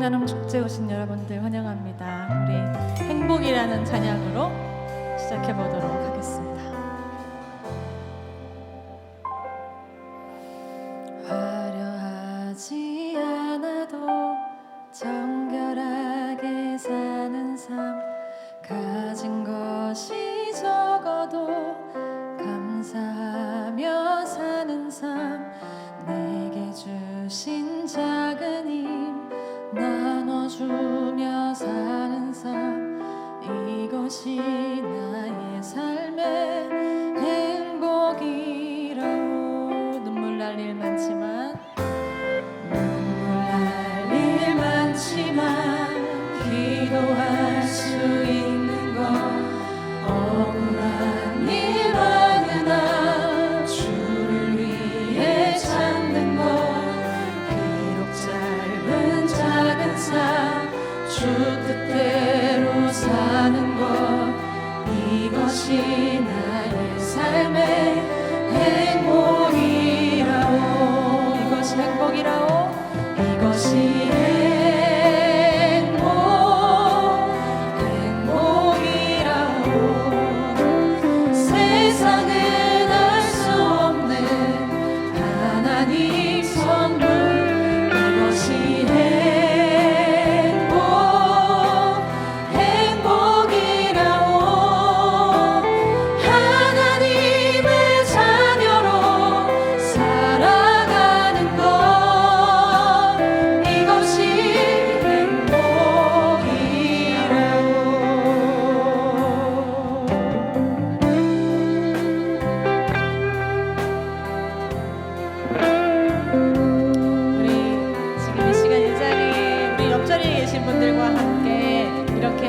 나눔 축제 오신 여러분들 환영합니다. 우리 행복이라는 찬양으로 시작해 보도록 하겠습니다. 화려하지 않아도 정결하게 사는 삶, 가진 것이 적어도 감사하며 사는 삶, 내게 주신 작은 힘 나눠주며 사는 삶, 이것이 나의 삶의 행복이라오. 눈물 날 일 많지만 기도할 수 있는 것, 억울한 일 많으나 주를 위해 찾는 것, 비록 짧은 작은 삶, 주 뜻대로 사는 것, 이것이 나의 삶의 행복이라오. 이것이 행복이라오. 이것이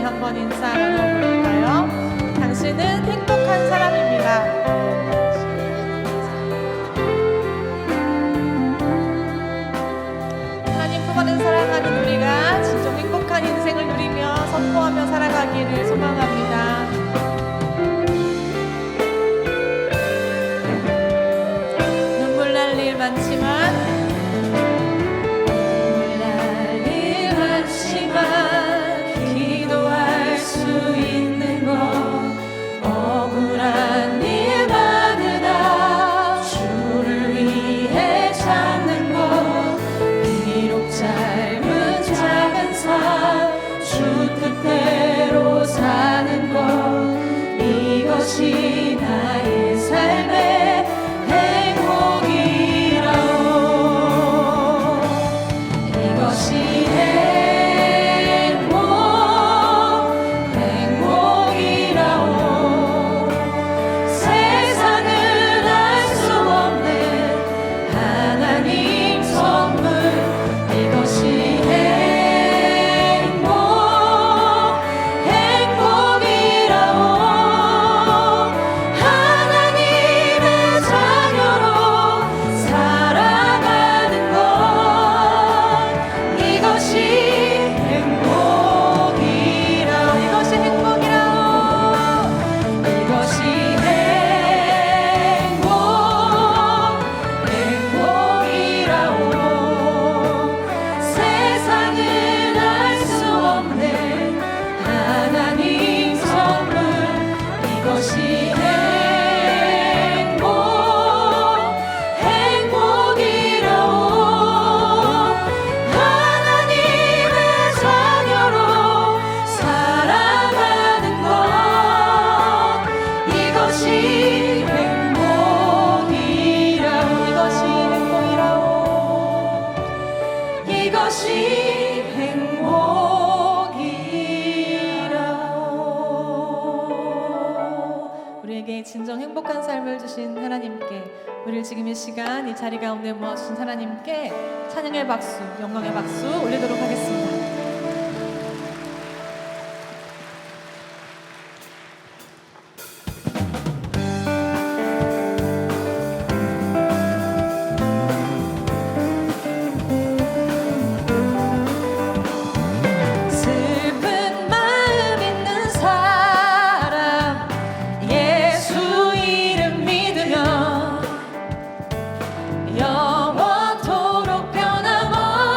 한번 인사 나눠볼까요? 당신은 행복한 사람입니다. 하나님 품 안에 사랑하는 우리가 진정 행복한 인생을 누리며 선포하며 살아가기를 소망합니다. 눈물 날 일 많지만 이것이 나의 삶의 행복이라오. 이것이 행복이라오. 세상은 알 수 없는 하나님 선물, 이것이 진정 행복한 삶을 주신 하나님께, 우리를 지금 이 시간 이 자리 가운데 모아주신 하나님께 찬양의 박수, 영광의 박수 올리도록 하겠습니다. 영원토록 변함없는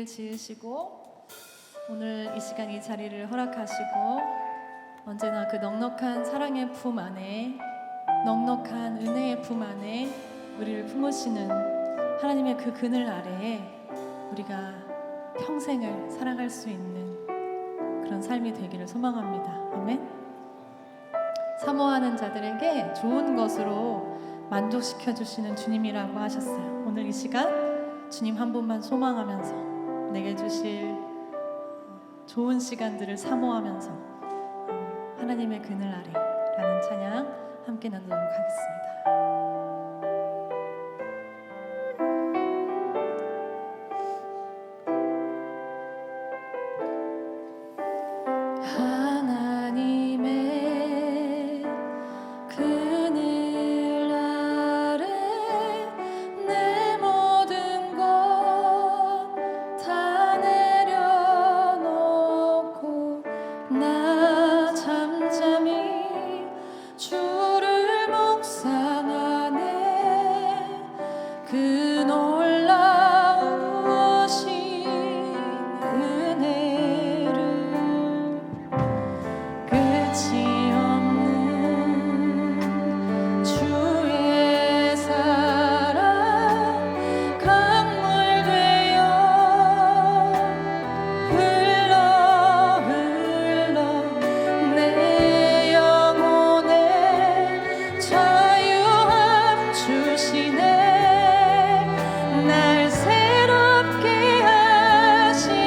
지으시고 오늘 이 시간 이 자리를 허락하시고 언제나 그 넉넉한 사랑의 품 안에 넉넉한 은혜의 품 안에 우리를 품으시는 하나님의 그 그늘 아래에 우리가 평생을 살아갈 수 있는 그런 삶이 되기를 소망합니다. 아멘. 사모하는 자들에게 좋은 것으로 만족시켜 주시는 주님이라고 하셨어요. 오늘 이 시간 주님 한 분만 소망하면서 내게 주실 좋은 시간들을 사모하면서 하나님의 그늘 아래라는 찬양 함께 나누도록 하겠습니다. 하나님의 그늘 아래 내 모든 것 다 내려놓고 나 잠잠히 주를 묵상하네. 그 놀라우신 은혜를 끝이 없는 주의 사랑 강물 되어 흘러 내 영혼에 자유함 주시네. 날 새롭게 하시네.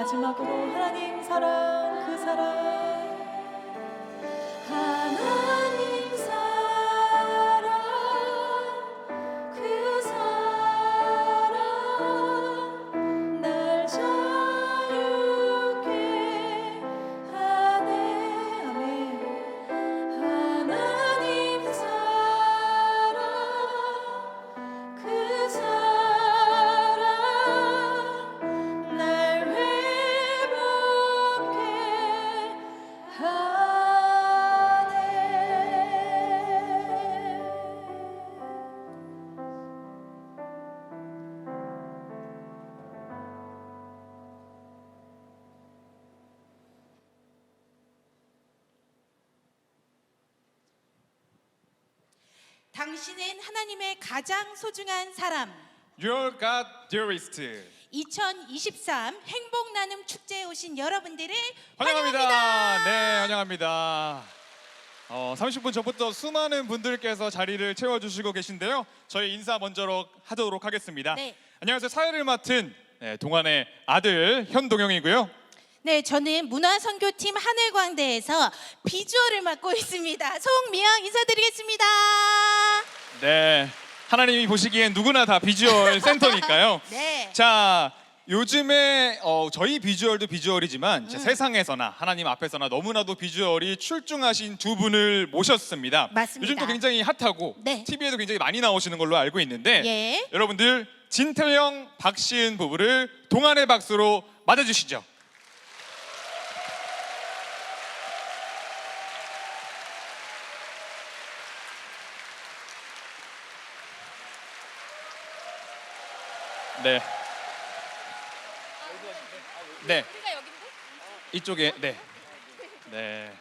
마지막으로 하나님 사랑 그 사랑 하나님 사랑 그 사랑 날 자유케 하네 아멘 하나님 사랑 그 사랑 날 회복케 하네 당신은 하나님의 가장 소중한 사람. Your God dearest. 2023 행복 나눔 축제에 오신 여러분들을 환영합니다. 네, 환영합니다. 30분 전부터 수많은 분들께서 자리를 채워주시고 계신데요. 저희 인사 먼저 하도록 하겠습니다. 네. 안녕하세요. 사회를 맡은 동안의 아들 현동영이고요. 네, 저는 문화선교팀 하늘광대에서 비주얼을 맡고 있습니다. 송미영 인사드리겠습니다. 네, 하나님이 보시기엔 누구나 다 비주얼 센터니까요. 네. 자, 요즘에 저희 비주얼도 비주얼이지만 세상에서나 하나님 앞에서나 너무나도 비주얼이 출중하신 두 분을 모셨습니다. 맞습니다. 요즘도 굉장히 핫하고 네. TV에도 굉장히 많이 나오시는 걸로 알고 있는데 예. 여러분들 진태영, 박시은 부부를 동안의 박수로 맞아주시죠. 네. 네. 이쪽에 네.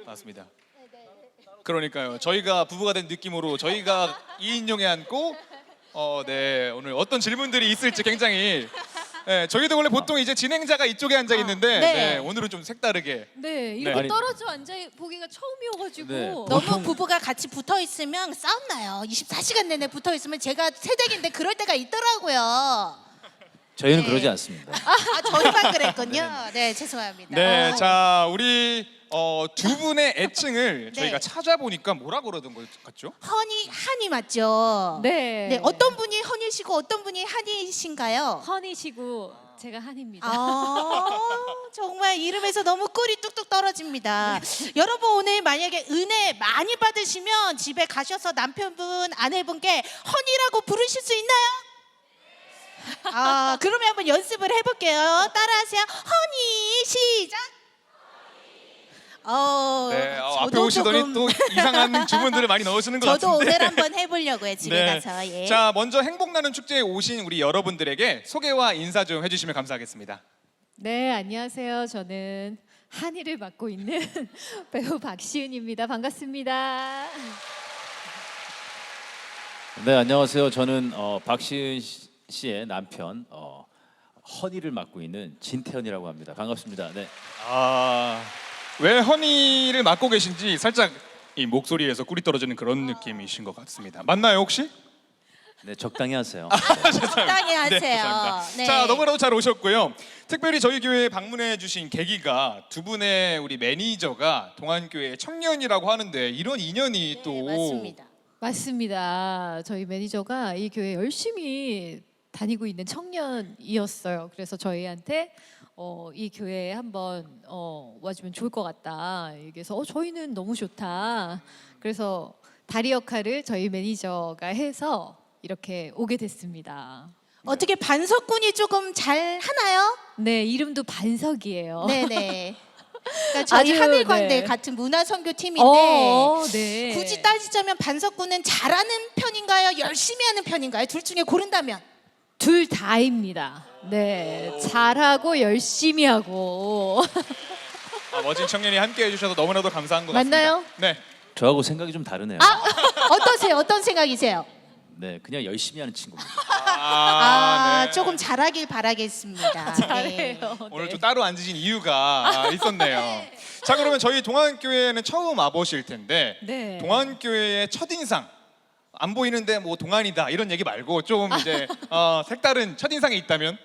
맞습니다. 그러니까요. 저희가 부부가 된 느낌으로 저희가 2인용에 앉고 네. 오늘 어떤 질문들이 있을지 굉장히 저희도 원래 보통 이제 진행자가 이쪽에 앉아 있는데 네. 네, 오늘은 좀 색다르게 네 이렇게 아니, 떨어져 앉아 보기가 처음이어가지고 네. 너무 부부가 같이 붙어 있으면 싸움 나요. 24시간 내내 붙어 있으면 제가 새댁인데 그럴 때가 있더라고요. 저희는 네. 그러지 않습니다. 아, 저희만 그랬군요. 네, 죄송합니다. 네, 자 우리 두 분의 애칭을 네. 저희가 찾아보니까 뭐라 그러던 것 같죠? 한이 맞죠? 네. 네, 어떤 분이 허니시고 어떤 분이 한이신가요? 허니시고 제가 한입니다. 아, 정말 이름에서 너무 꿀이 뚝뚝 떨어집니다. 여러분 오늘 만약에 은혜 많이 받으시면 집에 가셔서 남편분, 아내분께 허니라고 부르실 수 있나요? 아, 그러면 한번 연습을 해볼게요. 따라하세요. 허니 시작. 네, 앞에 저도 오시더니 조금- 또 이상한 주문들을 많이 넣으시는 것 저도 같은데. 오늘 한번 해보려고요. 집에 네. 가서. 예. 자, 먼저 행복나눔 축제에 오신 우리 여러분들에게 소개와 인사 좀 해주시면 감사하겠습니다. 네, 안녕하세요. 저는 한의를 맡고 있는 배우 박시은입니다. 반갑습니다. 네, 안녕하세요. 저는 박시은 씨의 남편 허니를 맡고 있는 진태현이라고 합니다. 반갑습니다. 네. 왜 허니를 맡고 계신지 살짝 이 목소리에서 꿀이 떨어지는 그런 느낌이신 것 같습니다. 맞나요 혹시? 네, 적당히 하세요. 적당히 하세요. 감사합니다. 네. 자, 너무나도 잘 오셨고요. 특별히 저희 교회에 방문해 주신 계기가 두 분의 우리 매니저가 동안교회 청년이라고 하는데 이런 인연이 네, 또 맞습니다. 맞습니다. 저희 매니저가 이 교회 열심히 다니고 있는 청년이었어요. 그래서 저희한테 이 교회에 한번 와주면 좋을 것 같다. 얘기해서 저희는 너무 좋다. 그래서 다리 역할을 저희 매니저가 해서 이렇게 오게 됐습니다. 어떻게 반석군이 조금 잘 하나요? 네, 이름도 반석이에요. 네네. 그러니까 저희 아주, 하늘광대 네. 같은 문화선교팀인데 네. 굳이 따지자면 반석군은 잘하는 편인가요? 열심히 하는 편인가요? 둘 중에 고른다면? 둘 다입니다. 네, 잘하고 열심히 하고. 멋진 청년이 함께 해주셔서 너무나도 감사한 것 맞나요? 같습니다. 네. 저하고 생각이 좀 다르네요. 어떠세요? 어떤 생각이세요? 네, 그냥 열심히 하는 친구입니다. 아, 네. 조금 잘하길 바라겠습니다. 네. 잘해요. 오늘 네. 좀 따로 앉으신 이유가 있었네요. 자, 그러면 저희 동안교회는 처음 와보실 텐데 네. 동안교회의 첫인상 안 보이는데 뭐 동안이다 이런 얘기 말고 좀 이제 색다른 첫인상이 있다면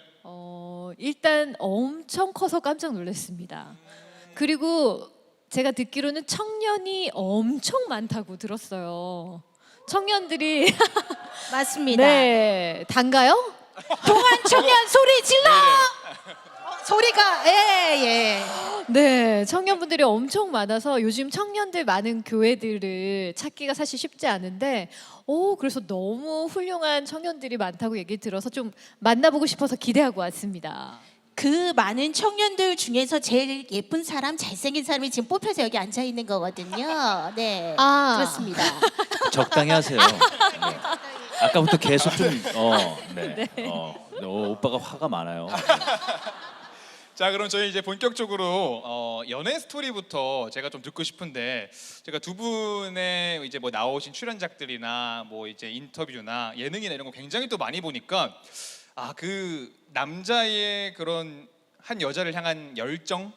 일단 엄청 커서 깜짝 놀랐습니다. 그리고 제가 듣기로는 청년이 엄청 많다고 들었어요. 청년들이 맞습니다. 네, 단가요? 동안 청년 소리 질러! 소리가 예. 네, 청년분들이 엄청 많아서 요즘 청년들 많은 교회들을 찾기가 사실 쉽지 않은데, 그래서 너무 훌륭한 청년들이 많다고 얘기 들어서 좀 만나보고 싶어서 기대하고 왔습니다. 그 많은 청년들 중에서 제일 예쁜 사람, 잘생긴 사람이 지금 뽑혀서 여기 앉아 있는 거거든요. 네, 아. 그렇습니다. 적당히 하세요. 네. 아까부터 계속 오빠가 화가 많아요. 자, 그럼 저희 이제 본격적으로 연애 스토리부터 제가 좀 듣고 싶은데, 제가 두 분의 이제 뭐 나오신 출연작들이나 뭐 이제 인터뷰나 예능이나 이런 거 굉장히 또 많이 보니까 그 남자의 그런 한 여자를 향한 열정,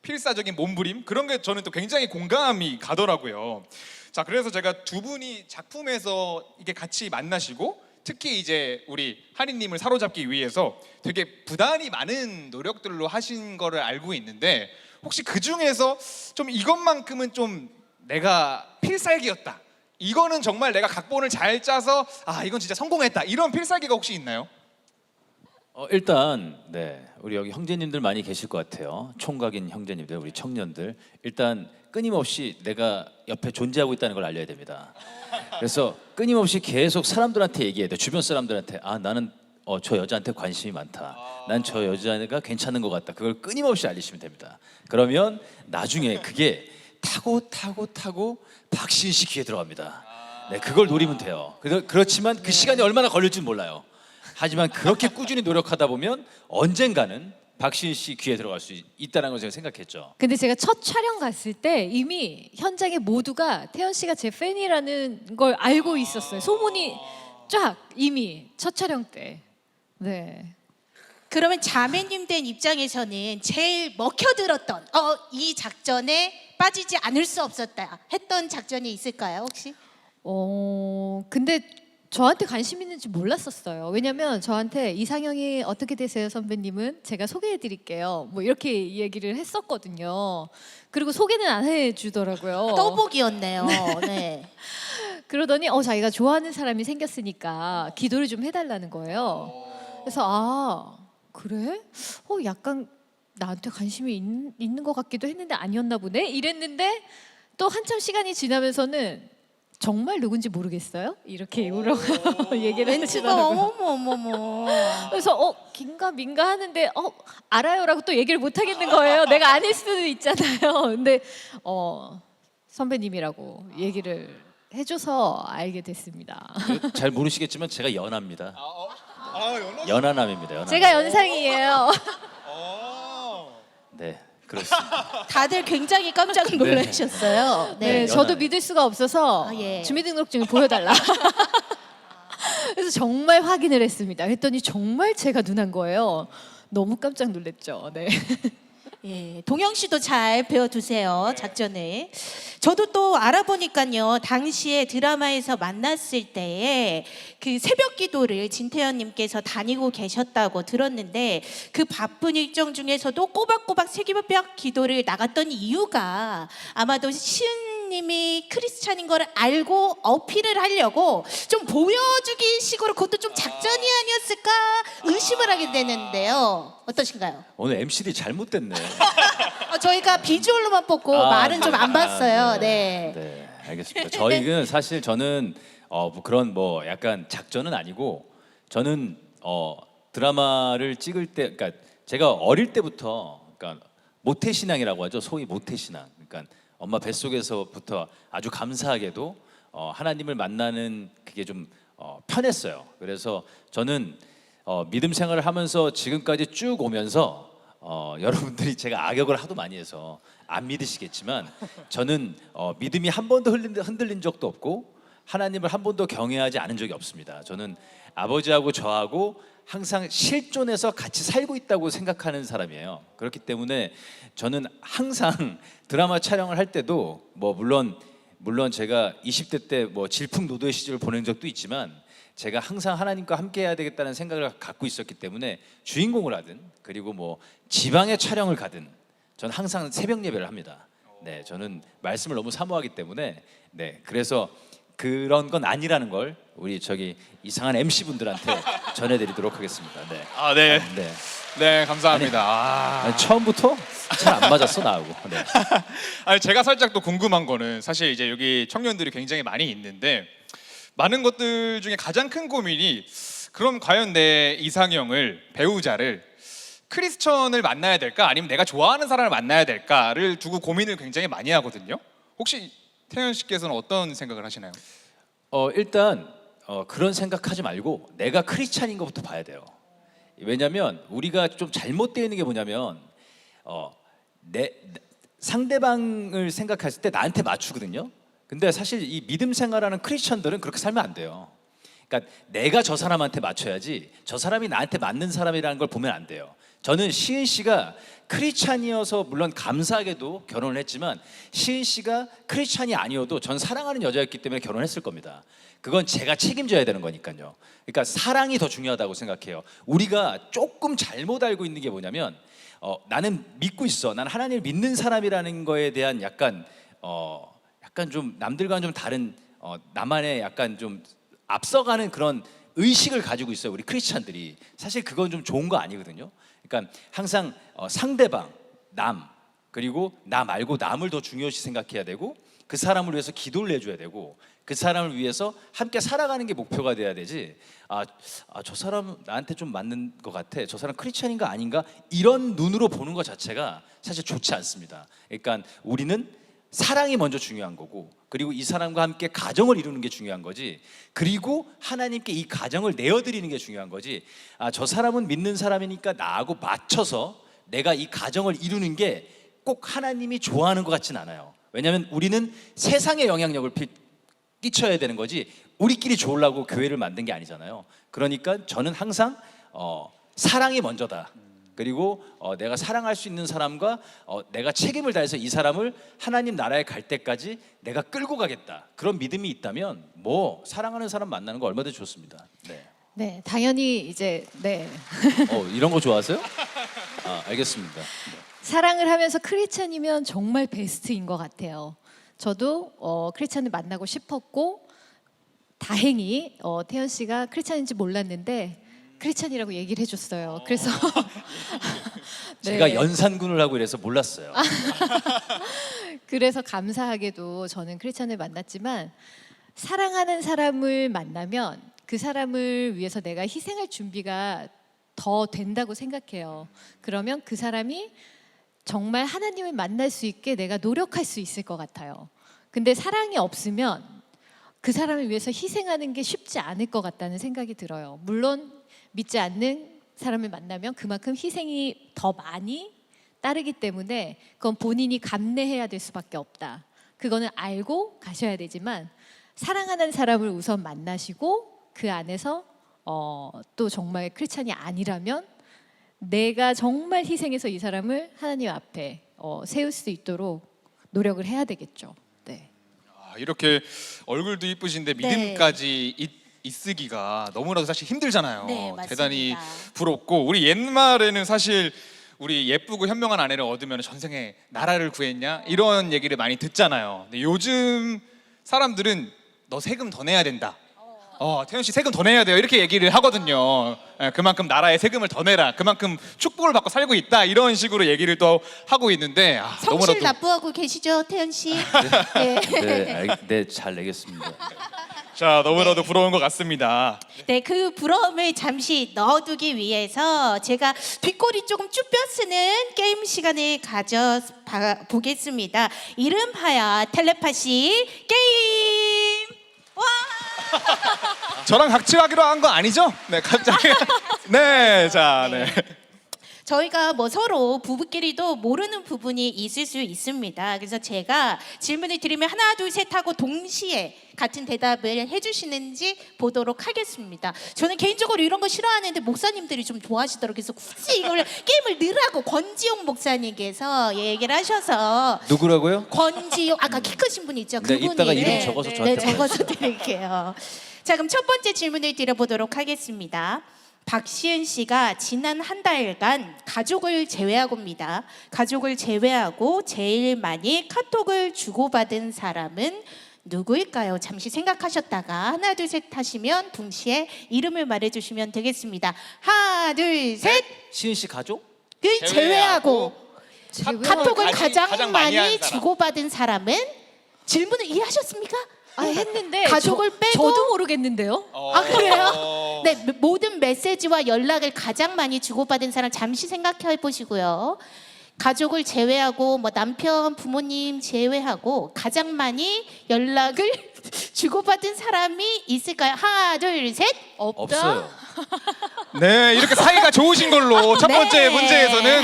필사적인 몸부림, 그런 게 저는 또 굉장히 공감이 가더라고요. 자, 그래서 제가 두 분이 작품에서 이게 같이 만나시고 특히 이제 우리 하리님을 사로잡기 위해서 되게 부단히 많은 노력들로 하신 거를 알고 있는데, 혹시 그 중에서 좀 이것만큼은 좀 내가 필살기였다, 이거는 정말 내가 각본을 잘 짜서 이건 진짜 성공했다, 이런 필살기가 혹시 있나요? 일단 우리 여기 형제님들 많이 계실 것 같아요. 총각인 형제님들, 우리 청년들, 일단 끊임없이 내가 옆에 존재하고 있다는 걸 알려야 됩니다. 그래서 끊임없이 계속 사람들한테 얘기해야 돼. 주변 사람들한테 나는 저 여자한테 관심이 많다, 난 저 여자가 괜찮은 것 같다, 그걸 끊임없이 알리시면 됩니다. 그러면 나중에 그게 타고 박시은 씨 귀에 들어갑니다. 네, 그걸 노리면 돼요. 그렇지만 그 시간이 얼마나 걸릴지 몰라요. 하지만 그렇게 꾸준히 노력하다 보면 언젠가는 박시은 씨 귀에 들어갈 수 있다는 걸 제가 생각했죠. 근데 제가 첫 촬영 갔을 때 이미 현장에 모두가 태연 씨가 제 팬이라는 걸 알고 있었어요. 소문이 쫙 이미 첫 촬영 때. 네. 그러면 자매님 된 입장에서는 제일 먹혀들었던 이 작전에 빠지지 않을 수 없었다 했던 작전이 있을까요, 혹시? 근데 저한테 관심 있는지 몰랐었어요. 왜냐면 저한테 이상형이 어떻게 되세요, 선배님은? 제가 소개해 드릴게요. 뭐 이렇게 얘기를 했었거든요. 그리고 소개는 안 해주더라고요. 떠보기였네요. 네. 그러더니 자기가 좋아하는 사람이 생겼으니까 기도를 좀 해달라는 거예요. 그래서 그래? 약간 나한테 관심이 있는 것 같기도 했는데 아니었나 보네? 이랬는데 또 한참 시간이 지나면서는 정말 누군지 모르겠어요? 이렇게 입으로 얘기를 멘트가 하시더라고요. 어머머머. 그래서 긴가 민가 하는데 알아요라고 또 얘기를 못 하겠는 거예요. 내가 아닐 수도 있잖아요. 근데 선배님이라고 얘기를 해줘서 알게 됐습니다. 잘 모르시겠지만 제가 연하입니다. 연하남입니다. 연하남. 제가 연상이에요. 네, 그렇습니다. 다들 굉장히 깜짝 놀라셨어요. 네, 네. 저도 믿을 수가 없어서 예. 주민등록증을 보여달라. 그래서 정말 확인을 했습니다. 했더니 정말 제가 눈한 거예요. 너무 깜짝 놀랐죠. 네. 예, 동영 씨도 잘 배워두세요, 작전을. 저도 또 알아보니까요, 당시에 드라마에서 만났을 때에 그 새벽 기도를 진태현님께서 다니고 계셨다고 들었는데, 그 바쁜 일정 중에서도 꼬박꼬박 새벽 기도를 나갔던 이유가 아마도 시은님이 크리스찬인 걸 알고 어필을 하려고 좀 보여주기 식으로, 그것도 좀 작전이 아니었을까 의심을 하게 되는데요. 어떠신가요? 오늘 MCD 잘못됐네. 저희가 비주얼로만 뽑고 말은 좀 안 봤어요. 네. 네, 알겠습니다. 저희는 사실 저는 뭐 그런 뭐 약간 작전은 아니고, 저는 드라마를 찍을 때, 그러니까 제가 어릴 때부터, 그러니까 모태 신앙이라고 하죠. 소위 모태 신앙. 그러니까 엄마 뱃속에서부터 아주 감사하게도 하나님을 만나는 그게 좀 편했어요. 그래서 저는 믿음 생활을 하면서 지금까지 쭉 오면서 여러분들이 제가 악역을 하도 많이 해서 안 믿으시겠지만, 저는 믿음이 한 번도 흔들린 적도 없고 하나님을 한 번도 경외하지 않은 적이 없습니다. 저는 아버지하고 저하고 항상 실존해서 같이 살고 있다고 생각하는 사람이에요. 그렇기 때문에 저는 항상 드라마 촬영을 할 때도 뭐 물론 물론 제가 20대 때 뭐 질풍노도의 시절을 보낸 적도 있지만 제가 항상 하나님과 함께 해야 되겠다는 생각을 갖고 있었기 때문에 주인공을 하든 그리고 뭐 지방에 촬영을 가든 저는 항상 새벽 예배를 합니다. 네, 저는 말씀을 너무 사모하기 때문에 네, 그래서 그런 건 아니라는 걸 우리 저기 이상한 MC 분들한테 전해드리도록 하겠습니다. 네, 아, 네. 네. 네, 감사합니다. 아니, 처음부터 잘 안 맞았어 나하고. 네. 아니, 제가 살짝 또 궁금한 거는 사실 이제 여기 청년들이 굉장히 많이 있는데 많은 것들 중에 가장 큰 고민이 그럼 과연 내 이상형을 배우자를 크리스천을 만나야 될까 아니면 내가 좋아하는 사람을 만나야 될까를 두고 고민을 굉장히 많이 하거든요. 혹시 태연 씨께서는 어떤 생각을 하시나요? 일단 그런 생각하지 말고 내가 크리스찬인 것부터 봐야 돼요. 왜냐하면 우리가 좀 잘못되어 있는 게 뭐냐면 내 상대방을 생각했을 때 나한테 맞추거든요. 근데 사실 이 믿음 생활하는 크리스천들은 그렇게 살면 안 돼요. 그러니까 내가 저 사람한테 맞춰야지 저 사람이 나한테 맞는 사람이라는 걸 보면 안 돼요. 저는 시은 씨가 크리스찬이어서 물론 감사하게도 결혼을 했지만 시은 씨가 크리스찬이 아니어도 전 사랑하는 여자였기 때문에 결혼했을 겁니다. 그건 제가 책임져야 되는 거니까요. 그러니까 사랑이 더 중요하다고 생각해요. 우리가 조금 잘못 알고 있는 게 뭐냐면 나는 믿고 있어. 난 하나님을 믿는 사람이라는 거에 대한 약간 좀 남들과는 좀 다른 나만의 약간 좀 앞서가는 그런 의식을 가지고 있어요. 우리 크리스찬들이. 사실 그건 좀 좋은 거 아니거든요. 그러니까 항상 상대방, 남, 그리고 나 말고 남을 더 중요시 생각해야 되고 그 사람을 위해서 기도를 해줘야 되고 그 사람을 위해서 함께 살아가는 게 목표가 돼야 되지. 저 사람 나한테 좀 맞는 것 같아. 저 사람 크리스찬인가 아닌가? 이런 눈으로 보는 것 자체가 사실 좋지 않습니다. 그러니까 우리는 사랑이 먼저 중요한 거고 그리고 이 사람과 함께 가정을 이루는 게 중요한 거지 그리고 하나님께 이 가정을 내어드리는 게 중요한 거지 저 사람은 믿는 사람이니까 나하고 맞춰서 내가 이 가정을 이루는 게 꼭 하나님이 좋아하는 것 같진 않아요. 왜냐하면 우리는 세상에 영향력을 끼쳐야 되는 거지 우리끼리 좋으려고 교회를 만든 게 아니잖아요. 그러니까 저는 항상 사랑이 먼저다. 그리고 내가 사랑할 수 있는 사람과 내가 책임을 다해서 이 사람을 하나님 나라에 갈 때까지 내가 끌고 가겠다. 그런 믿음이 있다면 뭐 사랑하는 사람 만나는 거 얼마든지 좋습니다. 네. 네, 당연히 이제 네. 이런 거 좋아하세요? 알겠습니다. 네. 사랑을 하면서 크리스찬이면 정말 베스트인 것 같아요. 저도 크리스찬을 만나고 싶었고 다행히 태연 씨가 크리스찬인지 몰랐는데 크리스찬이라고 얘기를 해줬어요. 그래서 제가 네. 연산군을 하고 이래서 몰랐어요. 그래서 감사하게도 저는 크리스찬을 만났지만 사랑하는 사람을 만나면 그 사람을 위해서 내가 희생할 준비가 더 된다고 생각해요. 그러면 그 사람이 정말 하나님을 만날 수 있게 내가 노력할 수 있을 것 같아요. 근데 사랑이 없으면 그 사람을 위해서 희생하는 게 쉽지 않을 것 같다는 생각이 들어요. 물론 믿지 않는 사람을 만나면 그만큼 희생이 더 많이 따르기 때문에 그건 본인이 감내해야 될 수밖에 없다. 그거는 알고 가셔야 되지만 사랑하는 사람을 우선 만나시고 그 안에서 또 정말 크리스찬이 아니라면 내가 정말 희생해서 이 사람을 하나님 앞에 세울 수 있도록 노력을 해야 되겠죠. 네. 이렇게 얼굴도 이쁘신데 네. 믿음까지 있으기가 너무나도 사실 힘들잖아요. 네, 맞습니다. 대단히 부럽고 우리 옛말에는 사실 우리 예쁘고 현명한 아내를 얻으면 전생에 나라를 구했냐 이런 얘기를 많이 듣잖아요. 근데 요즘 사람들은 너 세금 더 내야 된다. 태연 씨 세금 더 내야 돼요. 이렇게 얘기를 하거든요. 그만큼 나라에 세금을 더 내라. 그만큼 축복을 받고 살고 있다. 이런 식으로 얘기를 또 하고 있는데 성실 너무나도 납부하고 계시죠, 태연 씨? 네, 잘 내겠습니다. 자 너무나도 부러운 것 같습니다. 네, 그 부러움을 잠시 넣어두기 위해서 제가 뒷골이 조금 쭈뼛쓰는 게임 시간을 가져보겠습니다. 이름하여 텔레파시 게임! 와! 저랑 같이 하기로 한 거 아니죠? 네, 갑자기. 네, 자, 네. 저희가 뭐 서로 부부끼리도 모르는 부분이 있을 수 있습니다. 그래서 제가 질문을 드리면 하나 둘 셋 하고 동시에 같은 대답을 해주시는지 보도록 하겠습니다. 저는 개인적으로 이런 거 싫어하는데 목사님들이 좀 좋아하시더라고요. 그래서 굳이 이걸 게임을 넣으라고 권지용 목사님께서 얘기를 하셔서. 누구라고요? 권지용 아까 키 크신 분 있죠? 네, 그분이 이따가 이름 적어서 저한테 네, 적어서 드릴게요. 자, 그럼 첫 번째 질문을 드려보도록 하겠습니다. 박시은 씨가 지난 한 달간 가족을 제외하고입니다. 가족을 제외하고 제일 많이 카톡을 주고받은 사람은 누구일까요? 잠시 생각하셨다가 하나 둘 셋 하시면 동시에 이름을 말해주시면 되겠습니다. 하나 둘 셋. 시은 씨 가족? 그 제외하고 카톡을 가장 가장 많이 한 많이 사람. 주고받은 사람은 질문을 이해하셨습니까? 아, 했는데 가족을 빼고? 저도 모르겠는데요. 아 그래요? 네, 모든 메시지와 연락을 가장 많이 주고받은 사람 잠시 생각해 보시고요. 가족을 제외하고 뭐 남편, 부모님 제외하고 가장 많이 연락을 주고받은 사람이 있을까요? 하나, 둘, 셋. 없어요. 네, 이렇게 사이가 좋으신 걸로 첫 번째 네. 문제에서는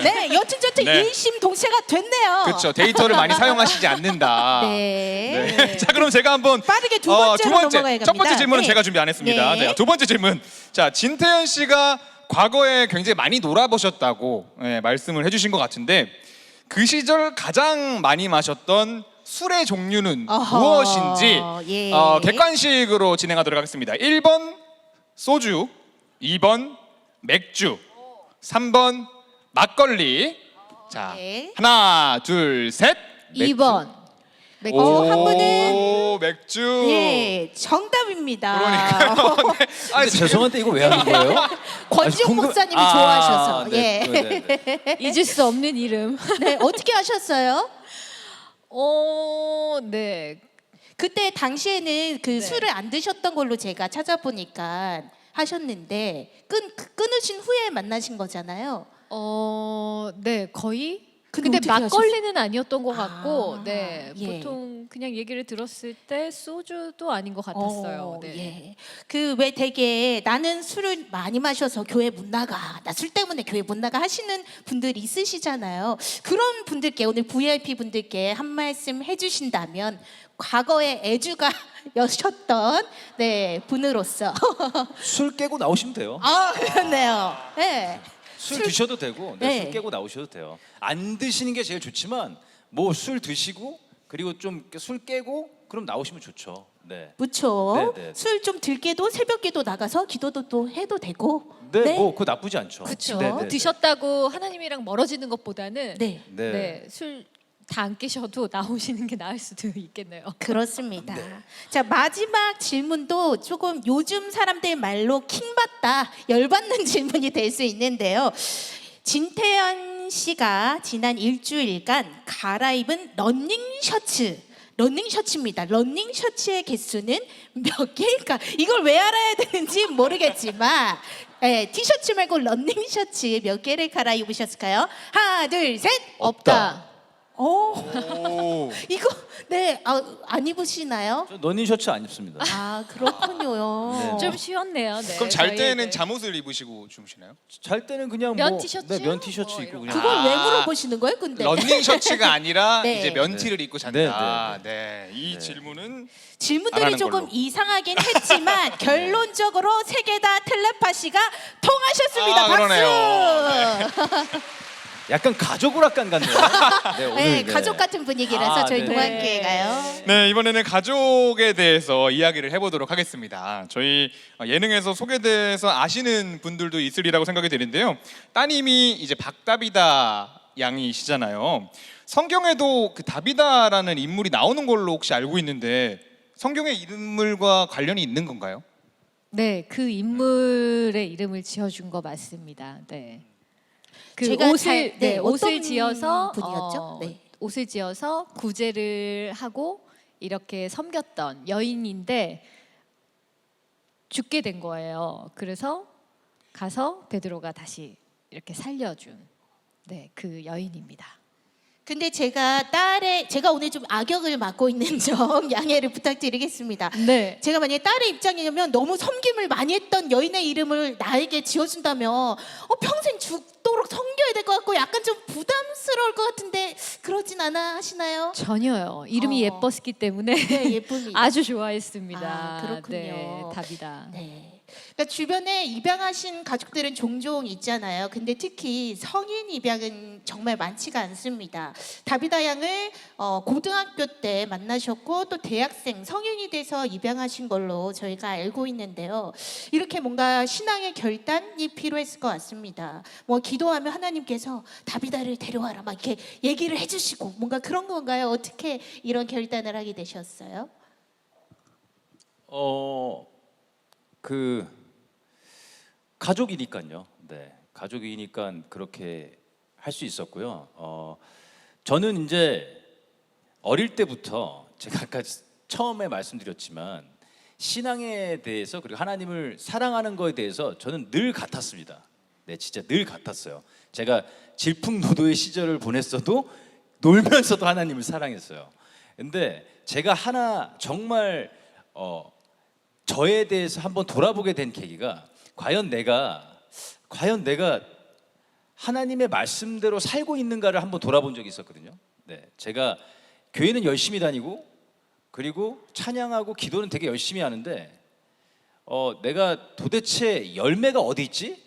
네, 여튼저튼 네. 일심동체가 됐네요. 그렇죠. 데이터를 많이 사용하시지 않는다. 네. 네. 자, 그럼 제가 한번 빠르게 두 번째로 넘어가야 첫 번째 갑니다. 질문은 네. 제가 준비 안 했습니다. 네. 네, 두 번째 질문. 자, 진태현 씨가 과거에 굉장히 많이 놀아보셨다고 말씀을 해주신 것 같은데 그 시절 가장 많이 마셨던 술의 종류는 어허, 무엇인지 예. 객관식으로 진행하도록 하겠습니다. 1번 소주, 2번 맥주, 3번 막걸리. 자, 네. 하나, 둘, 셋. 맥주. 2번. 맥주. 한 분은 오, 맥주. 예, 정답입니다. 그러니까요. 네. 근데 죄송한데 이거 왜 하는 거예요? 권지용 궁금- 목사님이 아, 좋아하셔서. 네, 예. 네, 네. 잊을 수 없는 이름. 네, 어떻게 하셨어요? 네. 그때 당시에는 그 네. 술을 안 드셨던 걸로 제가 찾아보니까 하셨는데 끊으신 후에 만나신 거잖아요. 네, 거의. 근데 근데 어떻게 막걸리는 아니었던 것 같고, 아, 네, 예. 보통 그냥 얘기를 들었을 때 소주도 아닌 것 같았어요. 네. 예. 그 왜 되게 나는 술을 많이 마셔서 교회 못 나가. 나 술 때문에 교회 못 나가 하시는 분들 있으시잖아요. 그런 분들께 오늘 VIP 분들께 한 말씀 해 주신다면 과거에 애주가 여셨던 네, 분으로서 술 깨고 나오시면 돼요. 아, 그렇네요. 네. 술 드셔도 되고 네, 네. 술 깨고 나오셔도 돼요. 안 드시는 게 제일 좋지만 뭐 술 드시고 그리고 좀 술 깨고 그럼 나오시면 좋죠. 네. 그렇죠. 네, 네. 술 좀 들게도 새벽에도 나가서 기도도 또 해도 되고. 네, 뭐 그거 나쁘지 않죠. 그렇죠. 네, 네, 네. 드셨다고 하나님이랑 멀어지는 것보다는 네. 네. 네, 술 다 안 깨셔도 나오시는 게 나을 수도 있겠네요. 그렇습니다. 자, 마지막 질문도 조금 요즘 사람들 말로 킹받다, 열받는 질문이 될 수 있는데요. 진태현 씨가 지난 일주일간 갈아입은 러닝 셔츠입니다. 러닝 셔츠의 개수는 몇 개일까? 이걸 왜 알아야 되는지 모르겠지만 네, 티셔츠 말고 러닝 셔츠 몇 개를 갈아입으셨을까요? 하나, 둘, 셋. 없다. 오. 이거 네, 안 입으시나요? 저 러닝 셔츠 안 입습니다. 아, 그렇군요. 네. 좀 쉬웠네요. 네, 그럼 잘 때는 저희, 잠옷을 입으시고 주무시나요? 잘 때는 그냥 면 뭐 티셔츠? 네, 면 티셔츠 뭐 입고 이런 그냥 그걸 왜 아. 물어보시는 거예요, 근데? 런닝 셔츠가 아니라 네. 이제 면티를 입고 잔다. 네, 네, 이 질문은 안 질문들이 하는 조금 걸로. 이상하긴 했지만 결론적으로 세 개 다 텔레파시가 통하셨습니다. 아, 그러네요. 박수. 약간 가족 오락관 같네요. 네, 오늘, 네, 가족 같은 분위기라서 아, 저희 도 네. 함께 가요. 네, 이번에는 가족에 대해서 이야기를 해보도록 하겠습니다. 저희 예능에서 소개돼서 아시는 분들도 있으리라고 생각이 되는데요. 따님이 이제 박다비다 양이시잖아요. 성경에도 그 다비다라는 인물이 나오는 걸로 혹시 알고 있는데 성경의 인물과 관련이 있는 건가요? 네, 그 인물의 이름을 지어준 거 맞습니다. 네. 그 제가 옷을 잘- 네, 옷을 어떤 지어서 분이었죠? 네. 옷을 지어서 구제를 하고 이렇게 섬겼던 여인인데 죽게 된 거예요. 그래서 가서 베드로가 다시 이렇게 살려준 네, 그 여인입니다. 근데 제가 오늘 좀 악역을 맡고 있는 점 양해를 부탁드리겠습니다. 네. 제가 만약에 딸의 입장이면 너무 섬김을 많이 했던 여인의 이름을 나에게 지어준다면 평생 죽도록 섬겨야 될 것 같고 약간 좀 부담스러울 것 같은데 그러진 않아 하시나요? 전혀요. 이름이 어. 예뻤기 때문에 네, 예쁩니다. 아주 좋아했습니다. 아, 그렇군요. 네, 답이다. 네. 그러니까 주변에 입양하신 가족들은 종종 있잖아요. 근데 특히 성인 입양은 정말 많지가 않습니다. 다비다 양을 고등학교 때 만나셨고 또 대학생 성인이 돼서 입양하신 걸로 저희가 알고 있는데요. 이렇게 뭔가 신앙의 결단이 필요했을 것 같습니다. 뭐 기도하면 하나님께서 다비다를 데려와라 막 이렇게 얘기를 해주시고 뭔가 그런 건가요? 어떻게 이런 결단을 하게 되셨어요? 그 가족이니까요. 네, 가족이니까 그렇게 할 수 있었고요. 저는 이제 어릴 때부터 제가 아까 처음에 말씀드렸지만 신앙에 대해서 그리고 하나님을 사랑하는 거에 대해서 저는 늘 같았습니다. 네, 진짜 늘 같았어요. 제가 질풍노도의 시절을 보냈어도 놀면서도 하나님을 사랑했어요. 근데 제가 하나 정말 저에 대해서 한번 돌아보게 된 계기가 과연 내가 하나님의 말씀대로 살고 있는가를 한번 돌아본 적이 있었거든요. 네, 제가 교회는 열심히 다니고 그리고 찬양하고 기도는 되게 열심히 하는데 내가 도대체 열매가 어디 있지?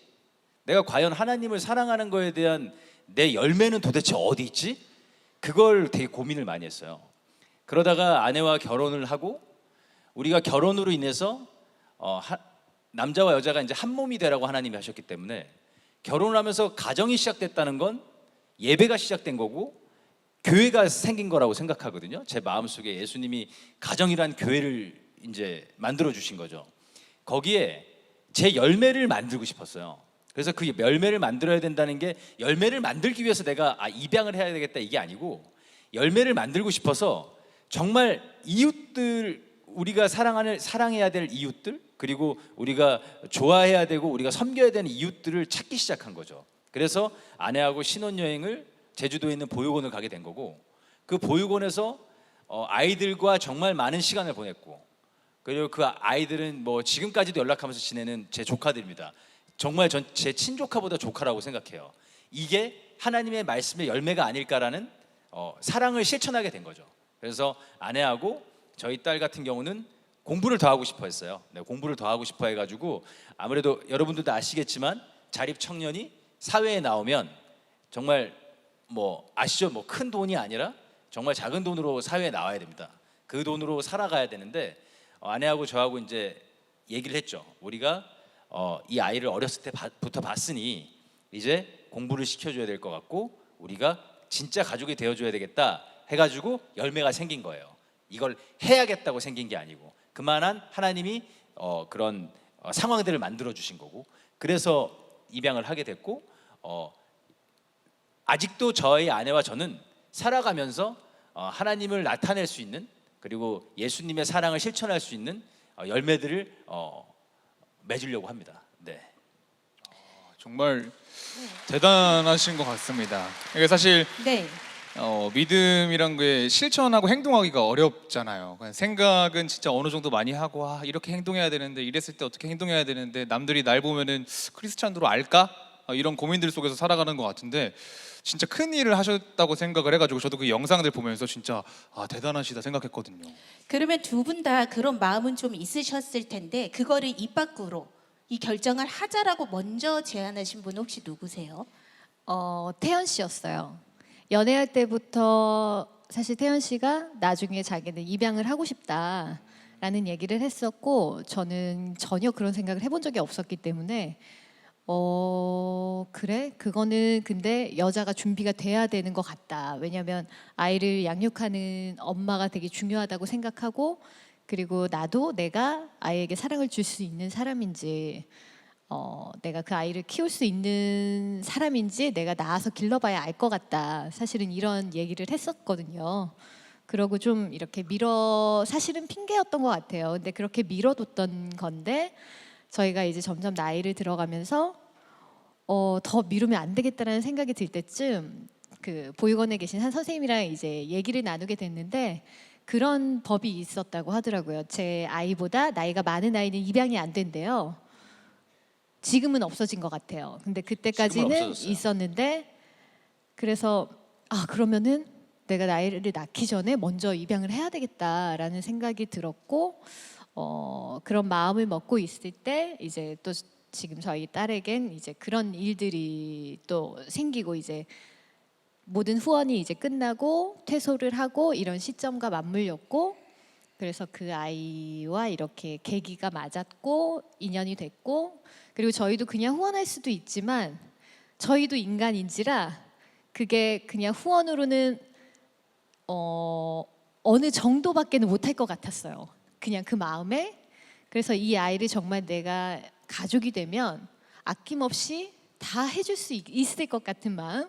내가 과연 하나님을 사랑하는 거에 대한 내 열매는 도대체 어디 있지? 그걸 되게 고민을 많이 했어요. 그러다가 아내와 결혼을 하고 우리가 결혼으로 인해서 남자와 여자가 이제 한 몸이 되라고 하나님이 하셨기 때문에 결혼을 하면서 가정이 시작됐다는 건 예배가 시작된 거고 교회가 생긴 거라고 생각하거든요. 제 마음속에 예수님이 가정이란 교회를 이제 만들어 주신 거죠. 거기에 제 열매를 만들고 싶었어요. 그래서 그 열매를 만들어야 된다는 게 열매를 만들기 위해서 내가 입양을 해야 되겠다 이게 아니고 열매를 만들고 싶어서 정말 이웃들 우리가 사랑해야 될 이웃들 그리고 우리가 좋아해야 되고 우리가 섬겨야 되는 이웃들을 찾기 시작한 거죠. 그래서 아내하고 신혼여행을 제주도에 있는 보육원을 가게 된 거고 그 보육원에서 아이들과 정말 많은 시간을 보냈고 그리고 그 아이들은 뭐 지금까지도 연락하면서 지내는 제 조카들입니다. 정말 제 친조카보다 조카라고 생각해요. 이게 하나님의 말씀의 열매가 아닐까라는 사랑을 실천하게 된 거죠. 그래서 아내하고 저희 딸 같은 경우는 공부를 더 하고 싶어 했어요. 네, 공부를 더 하고 싶어 해가지고 아무래도 여러분들도 아시겠지만 자립 청년이 사회에 나오면 정말 뭐 아시죠? 뭐 큰 돈이 아니라 정말 작은 돈으로 사회에 나와야 됩니다. 그 돈으로 살아가야 되는데 아내하고 저하고 이제 얘기를 했죠. 우리가 이 아이를 어렸을 때부터 봤으니 이제 공부를 시켜줘야 될 것 같고 우리가 진짜 가족이 되어줘야 되겠다 해가지고 열매가 생긴 거예요. 이걸 해야겠다고 생긴 게 아니고 그만한 하나님이 그런 상황들을 만들어 주신 거고 그래서 입양을 하게 됐고 아직도 저희 아내와 저는 살아가면서 하나님을 나타낼 수 있는 그리고 예수님의 사랑을 실천할 수 있는 열매들을 맺으려고 합니다. 네. 정말 대단하신 것 같습니다. 이게 사실 네. 믿음이란 게 실천하고 행동하기가 어렵잖아요. 그냥 생각은 진짜 어느 정도 많이 하고 이렇게 행동해야 되는데 이랬을 때 어떻게 행동해야 되는데 남들이 날 보면은 크리스찬으로 알까? 이런 고민들 속에서 살아가는 것 같은데 진짜 큰 일을 하셨다고 생각을 해가지고 저도 그 영상들 보면서 진짜 대단하시다 생각했거든요. 그러면 두 분 다 그런 마음은 좀 있으셨을 텐데 그거를 입 밖으로 이 결정을 하자라고 먼저 제안하신 분은 혹시 누구세요? 태연 씨였어요. 연애할 때부터 사실 태연 씨가 나중에 자기는 입양을 하고 싶다라는 얘기를 했었고 저는 전혀 그런 생각을 해본 적이 없었기 때문에 그래? 그거는 근데 여자가 준비가 돼야 되는 것 같다. 왜냐하면 아이를 양육하는 엄마가 되게 중요하다고 생각하고 그리고 나도 내가 아이에게 사랑을 줄 수 있는 사람인지 내가 그 아이를 키울 수 있는 사람인지 내가 나와서 길러봐야 알 것 같다. 사실은 이런 얘기를 했었거든요. 그러고 좀 이렇게 사실은 핑계였던 것 같아요. 근데 그렇게 미뤄뒀던 건데 저희가 이제 점점 나이를 들어가면서 더 미루면 안 되겠다라는 생각이 들 때쯤 그 보육원에 계신 한 선생님이랑 이제 얘기를 나누게 됐는데 그런 법이 있었다고 하더라고요. 제 아이보다 나이가 많은 아이는 입양이 안 된대요. 지금은 없어진 것 같아요. 근데 지금은 그때까지는 없어졌어요. 있었는데 그래서 그러면은 내가 나이를 낳기 전에 먼저 입양을 해야 되겠다라는 생각이 들었고 그런 마음을 먹고 있을 때 이제 또 지금 저희 딸에겐 이제 그런 일들이 또 생기고 이제 모든 후원이 이제 끝나고 퇴소를 하고 이런 시점과 맞물렸고 그래서 그 아이와 이렇게 계기가 맞았고 인연이 됐고 그리고 저희도 그냥 후원할 수도 있지만 저희도 인간인지라 그게 그냥 후원으로는 어느 정도밖에는 못할 것 같았어요. 그냥 그 마음에. 그래서 이 아이를 정말 내가 가족이 되면 아낌없이 다 해줄 수 있을 것 같은 마음.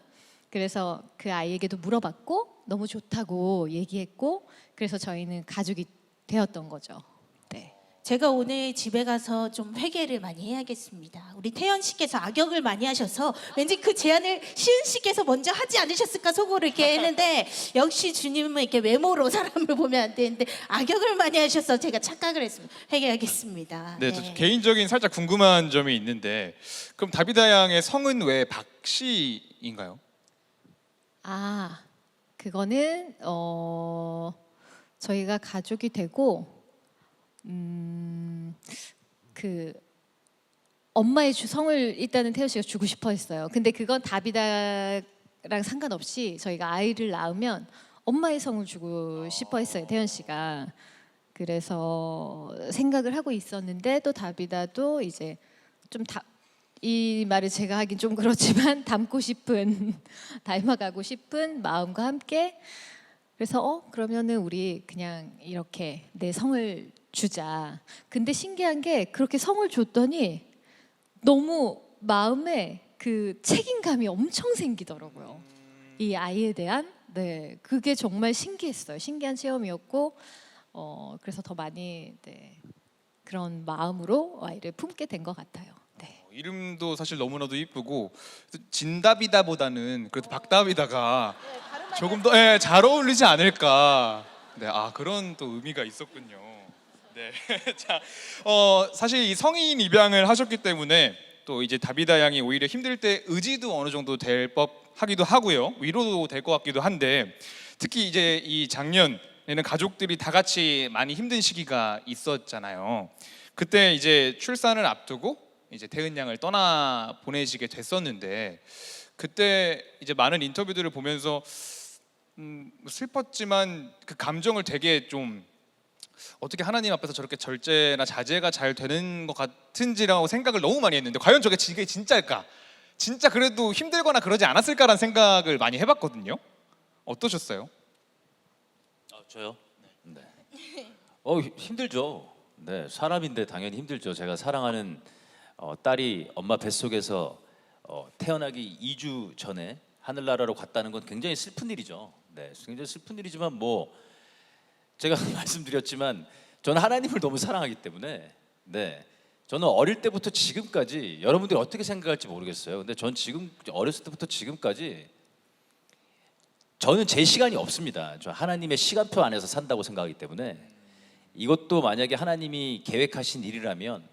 그래서 그 아이에게도 물어봤고 너무 좋다고 얘기했고 그래서 저희는 가족이 되었던 거죠. 네. 제가 오늘 집에 가서 좀 회개를 많이 해야겠습니다. 우리 태연 씨께서 악역을 많이 하셔서 왠지 그 제안을 시은 씨께서 먼저 하지 않으셨을까 속으로 이렇게 했는데 역시 주님은 이렇게 외모로 사람을 보면 안 되는데 악역을 많이 하셔서 제가 착각을 했습니다. 회개하겠습니다. 네, 저 개인적인 살짝 궁금한 점이 있는데 그럼 다비다 양의 성은 왜 박씨인가요? 그거는 저희가 가족이 되고 그 엄마의 성을 일단은 태연 씨가 주고 싶어 했어요. 근데 그건 다비다랑 상관없이 저희가 아이를 낳으면 엄마의 성을 주고 싶어 했어요. 태연 씨가. 그래서 생각을 하고 있었는데 또 다비다도 이제 좀 이 말을 제가 하긴 좀 그렇지만 닮아가고 싶은 마음과 함께 그래서 그러면은 우리 그냥 이렇게 내 성을 주자. 근데 신기한 게 그렇게 성을 줬더니 너무 마음에 그 책임감이 엄청 생기더라고요. 이 아이에 대한 그게 정말 신기했어요. 신기한 체험이었고 그래서 더 많이 그런 마음으로 아이를 품게 된 것 같아요. 네. 이름도 사실 너무나도 이쁘고 진다비다보다는 그래도 박다비다가 조금 더 잘 어울리지 않을까. 네, 그런 또 의미가 있었군요. 네, 자, 사실 이 성인 입양을 하셨기 때문에 또 이제 다비다 양이 오히려 힘들 때 의지도 어느 정도 될 법하기도 하고요, 위로도 될 것 같기도 한데 특히 이제 이 작년에는 가족들이 다 같이 많이 힘든 시기가 있었잖아요. 그때 이제 출산을 앞두고 이제 태은 양을 떠나 보내시게 됐었는데 그때 이제 많은 인터뷰들을 보면서 슬펐지만 그 감정을 되게 좀 어떻게 하나님 앞에서 저렇게 절제나 자제가 잘 되는 것 같은지라고 생각을 너무 많이 했는데 과연 저게 진짜일까? 진짜 그래도 힘들거나 그러지 않았을까라는 생각을 많이 해봤거든요. 어떠셨어요? 저요? 네. 힘들죠. 네, 사람인데 당연히 힘들죠. 제가 사랑하는 딸이 엄마 뱃속에서 태어나기 2주 전에 하늘나라로 갔다는 건 굉장히 슬픈 일이죠. 네, 굉장히 슬픈 일이지만 뭐 제가 말씀드렸지만 저는 하나님을 너무 사랑하기 때문에 저는 어릴 때부터 지금까지 여러분들이 어떻게 생각할지 모르겠어요. 근데 전 지금 어렸을 때부터 지금까지 저는 제 시간이 없습니다. 저 하나님의 시간표 안에서 산다고 생각하기 때문에 이것도 만약에 하나님이 계획하신 일이라면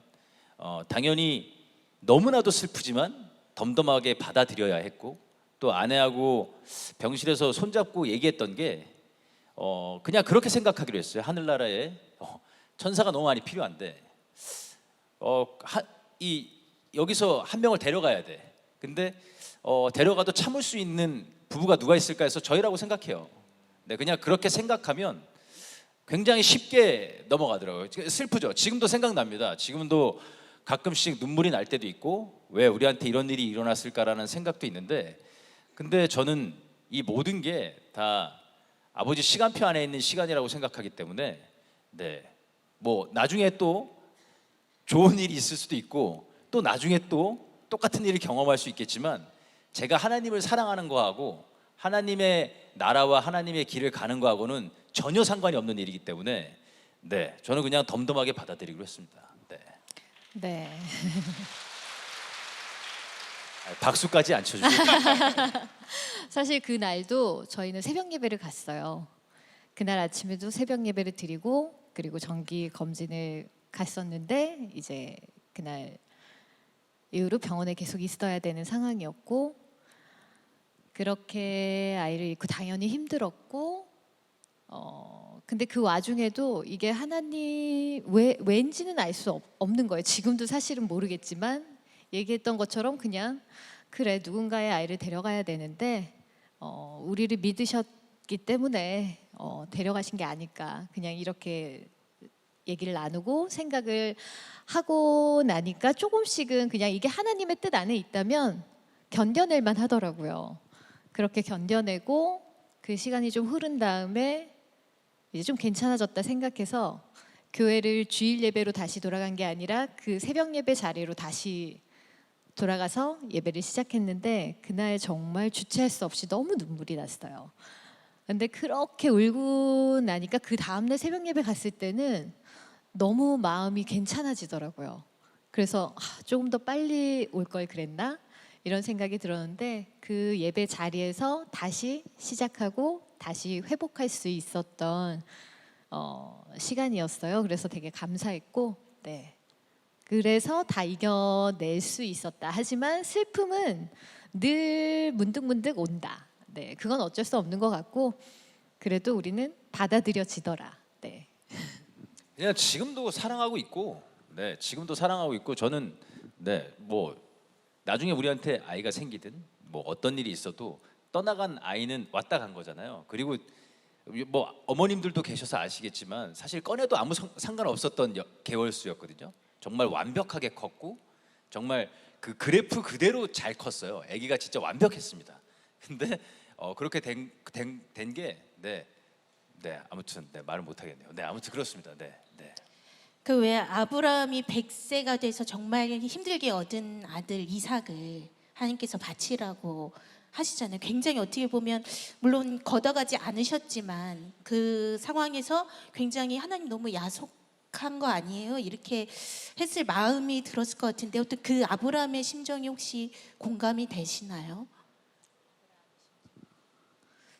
당연히 너무나도 슬프지만 덤덤하게 받아들여야 했고 또 아내하고 병실에서 손잡고 얘기했던 게 그냥 그렇게 생각하기로 했어요. 하늘나라에 천사가 너무 많이 필요한데 여기서 한 명을 데려가야 돼. 근데 데려가도 참을 수 있는 부부가 누가 있을까 해서 저희라고 생각해요. 네, 그냥 그렇게 생각하면 굉장히 쉽게 넘어가더라고요. 슬프죠. 지금도 생각납니다. 지금도 가끔씩 눈물이 날 때도 있고 왜 우리한테 이런 일이 일어났을까라는 생각도 있는데 근데 저는 이 모든 게 다 아버지 시간표 안에 있는 시간이라고 생각하기 때문에 뭐 나중에 또 좋은 일이 있을 수도 있고 또 나중에 또 똑같은 일을 경험할 수 있겠지만 제가 하나님을 사랑하는 거하고 하나님의 나라와 하나님의 길을 가는 거하고는 전혀 상관이 없는 일이기 때문에 저는 그냥 덤덤하게 받아들이기로 했습니다. 네. 박수까지 안 쳐주고. 사실 그 날도 저희는 새벽 예배를 갔어요. 그날 아침에도 새벽 예배를 드리고 그리고 정기 검진을 갔었는데 이제 그날 이후로 병원에 계속 있어야 되는 상황이었고 그렇게 아이를 잃고 당연히 힘들었고 근데 그 와중에도 이게 하나님 왠지는 알 수 없는 거예요. 지금도 사실은 모르겠지만 얘기했던 것처럼 그냥 그래 누군가의 아이를 데려가야 되는데 우리를 믿으셨기 때문에 데려가신 게 아닐까 그냥 이렇게 얘기를 나누고 생각을 하고 나니까 조금씩은 그냥 이게 하나님의 뜻 안에 있다면 견뎌낼만 하더라고요. 그렇게 견뎌내고 그 시간이 좀 흐른 다음에 이제 좀 괜찮아졌다 생각해서 교회를 주일 예배로 다시 돌아간 게 아니라 그 새벽 예배 자리로 다시 돌아가서 예배를 시작했는데 그날 정말 주체할 수 없이 너무 눈물이 났어요. 근데 그렇게 울고 나니까 그 다음날 새벽 예배 갔을 때는 너무 마음이 괜찮아지더라고요. 그래서 조금 더 빨리 올 걸 그랬나? 이런 생각이 들었는데 그 예배 자리에서 다시 시작하고 다시 회복할 수 있었던 시간이었어요. 그래서 되게 감사했고, 네. 그래서 다 이겨낼 수 있었다. 하지만 슬픔은 늘 문득문득 온다. 네, 그건 어쩔 수 없는 것 같고, 그래도 우리는 받아들여지더라. 네. 그냥 지금도 사랑하고 있고, 네, 지금도 사랑하고 있고 저는 네, 뭐 나중에 우리한테 아이가 생기든 뭐 어떤 일이 있어도 떠나간 아이는 왔다 간 거잖아요. 그리고 뭐 어머님들도 계셔서 아시겠지만 사실 꺼내도 아무 상관없었던 개월수였거든요. 정말 완벽하게 컸고 정말 그 그래프 그대로 잘 컸어요. 아기가 진짜 완벽했습니다. 근데 그렇게 된 게 네, 아무튼 네, 말을 못 하겠네요. 네, 아무튼 그렇습니다. 네. 그 왜 아브라함이 100세가 돼서 정말 힘들게 얻은 아들 이삭을 하나님께서 바치라고 하시잖아요. 굉장히 어떻게 보면 물론 걷어가지 않으셨지만 그 상황에서 굉장히 하나님 너무 야속한 거 아니에요? 이렇게 했을 마음이 들었을 것 같은데 어떤 그 아브라함의 심정이 혹시 공감이 되시나요?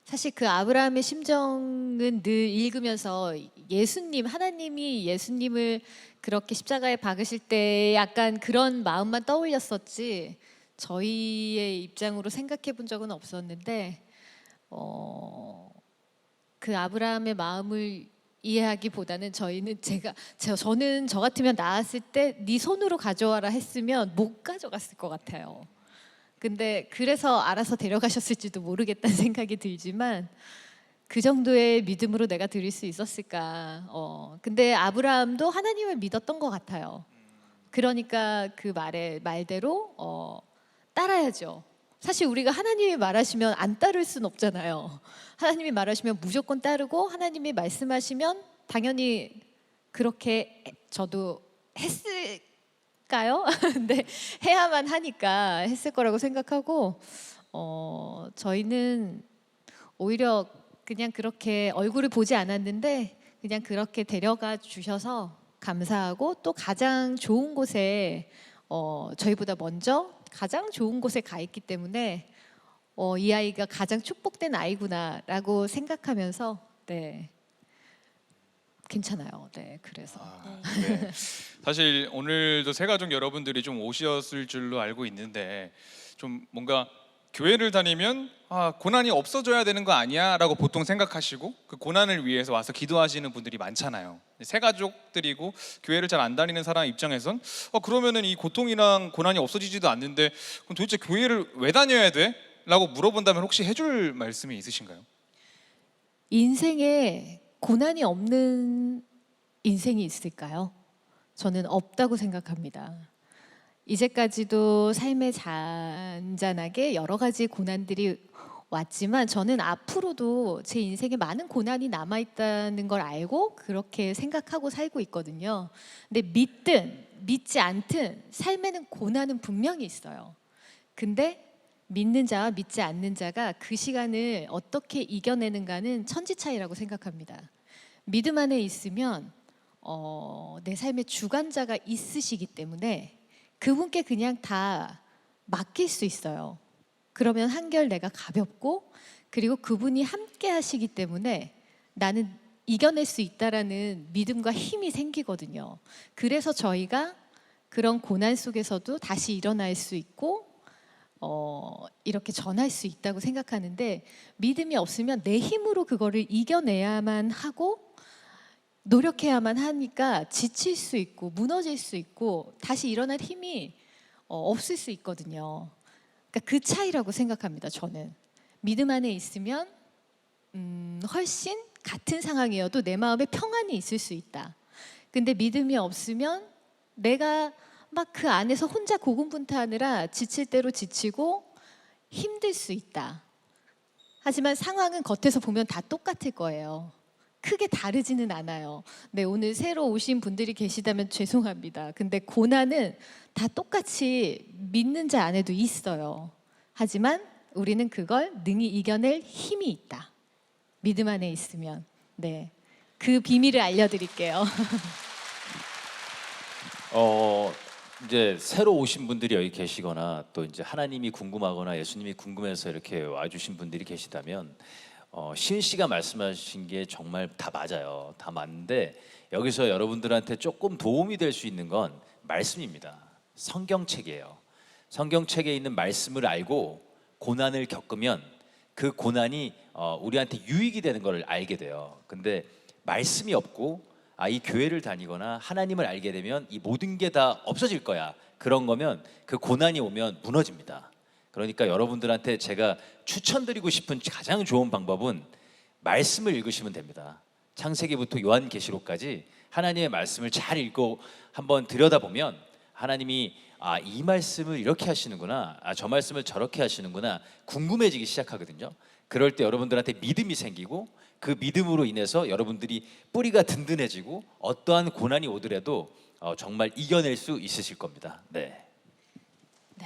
사실 그 아브라함의 심정은 늘 읽으면서 예수님, 하나님이 예수님을 그렇게 십자가에 박으실 때 약간 그런 마음만 떠올렸었지 저희의 입장으로 생각해 본 적은 없었는데 그 아브라함의 마음을 이해하기보다는 저는 저 같으면 나왔을 때 네 손으로 가져와라 했으면 못 가져갔을 것 같아요. 근데 그래서 알아서 데려가셨을지도 모르겠다는 생각이 들지만 그 정도의 믿음으로 내가 드릴 수 있었을까? 근데 아브라함도 하나님을 믿었던 것 같아요. 그러니까 그 말대로 따라야죠. 사실 우리가 하나님이 말하시면 안 따를 순 없잖아요. 하나님이 말하시면 무조건 따르고 하나님이 말씀하시면 당연히 그렇게 저도 했을까요? 근데 해야만 하니까 했을 거라고 생각하고 저희는 오히려 그냥 그렇게 얼굴을 보지 않았는데 그냥 그렇게 데려가 주셔서 감사하고 또 가장 좋은 곳에 저희보다 먼저 가장 좋은 곳에 가 있기 때문에 이 아이가 가장 축복된 아이구나라고 생각하면서 네 괜찮아요. 네 그래서 네. 사실 오늘도 새가족 여러분들이 좀 오셨을 줄로 알고 있는데 좀 뭔가 교회를 다니면 고난이 없어져야 되는 거 아니야?라고 보통 생각하시고 그 고난을 위해서 와서 기도하시는 분들이 많잖아요. 새가족들이고 교회를 잘 안 다니는 사람 입장에선 그러면은 이 고통이랑 고난이 없어지지도 않는데 그럼 도대체 교회를 왜 다녀야 돼? 라고 물어본다면 혹시 해줄 말씀이 있으신가요? 인생에 고난이 없는 인생이 있을까요? 저는 없다고 생각합니다. 이제까지도 삶에 잔잔하게 여러 가지 고난들이 왔지만 저는 앞으로도 제 인생에 많은 고난이 남아있다는 걸 알고 그렇게 생각하고 살고 있거든요. 근데 믿든 믿지 않든 삶에는 고난은 분명히 있어요. 근데 믿는 자와 믿지 않는 자가 그 시간을 어떻게 이겨내는가는 천지 차이라고 생각합니다. 믿음 안에 있으면 내 삶의 주관자가 있으시기 때문에 그분께 그냥 다 맡길 수 있어요. 그러면 한결 내가 가볍고 그리고 그분이 함께 하시기 때문에 나는 이겨낼 수 있다라는 믿음과 힘이 생기거든요. 그래서 저희가 그런 고난 속에서도 다시 일어날 수 있고 이렇게 전할 수 있다고 생각하는데, 믿음이 없으면 내 힘으로 그거를 이겨내야만 하고 노력해야만 하니까 지칠 수 있고 무너질 수 있고 다시 일어날 힘이 없을 수 있거든요. 그러니까 그 차이라고 생각합니다. 저는 믿음 안에 있으면 훨씬 같은 상황이어도 내 마음에 평안이 있을 수 있다. 근데 믿음이 없으면 내가 막 그 안에서 혼자 고군분투하느라 지칠 대로 지치고 힘들 수 있다. 하지만 상황은 겉에서 보면 다 똑같을 거예요. 크게 다르지는 않아요. 네, 오늘 새로 오신 분들이 계시다면 죄송합니다. 근데 고난은 다 똑같이 믿는 자 안에도 있어요. 하지만 우리는 그걸 능히 이겨낼 힘이 있다. 믿음 안에 있으면. 네, 그 비밀을 알려드릴게요. 이제 새로 오신 분들이 여기 계시거나 또 이제 하나님이 궁금하거나 예수님이 궁금해서 이렇게 와주신 분들이 계시다면 시은 씨가 말씀하신 게 정말 다 맞아요. 다 맞는데 여기서 여러분들한테 조금 도움이 될 수 있는 건 말씀입니다. 성경책이에요. 성경책에 있는 말씀을 알고 고난을 겪으면 그 고난이 우리한테 유익이 되는 걸 알게 돼요. 근데 말씀이 없고 이 교회를 다니거나 하나님을 알게 되면 이 모든 게 다 없어질 거야, 그런 거면 그 고난이 오면 무너집니다. 그러니까 여러분들한테 제가 추천드리고 싶은 가장 좋은 방법은 말씀을 읽으시면 됩니다. 창세기부터 요한계시록까지 하나님의 말씀을 잘 읽고 한번 들여다보면 하나님이 이 말씀을 이렇게 하시는구나, 저 말씀을 저렇게 하시는구나 궁금해지기 시작하거든요. 그럴 때 여러분들한테 믿음이 생기고 그 믿음으로 인해서 여러분들이 뿌리가 든든해지고 어떠한 고난이 오더라도 정말 이겨낼 수 있으실 겁니다. 네. 네.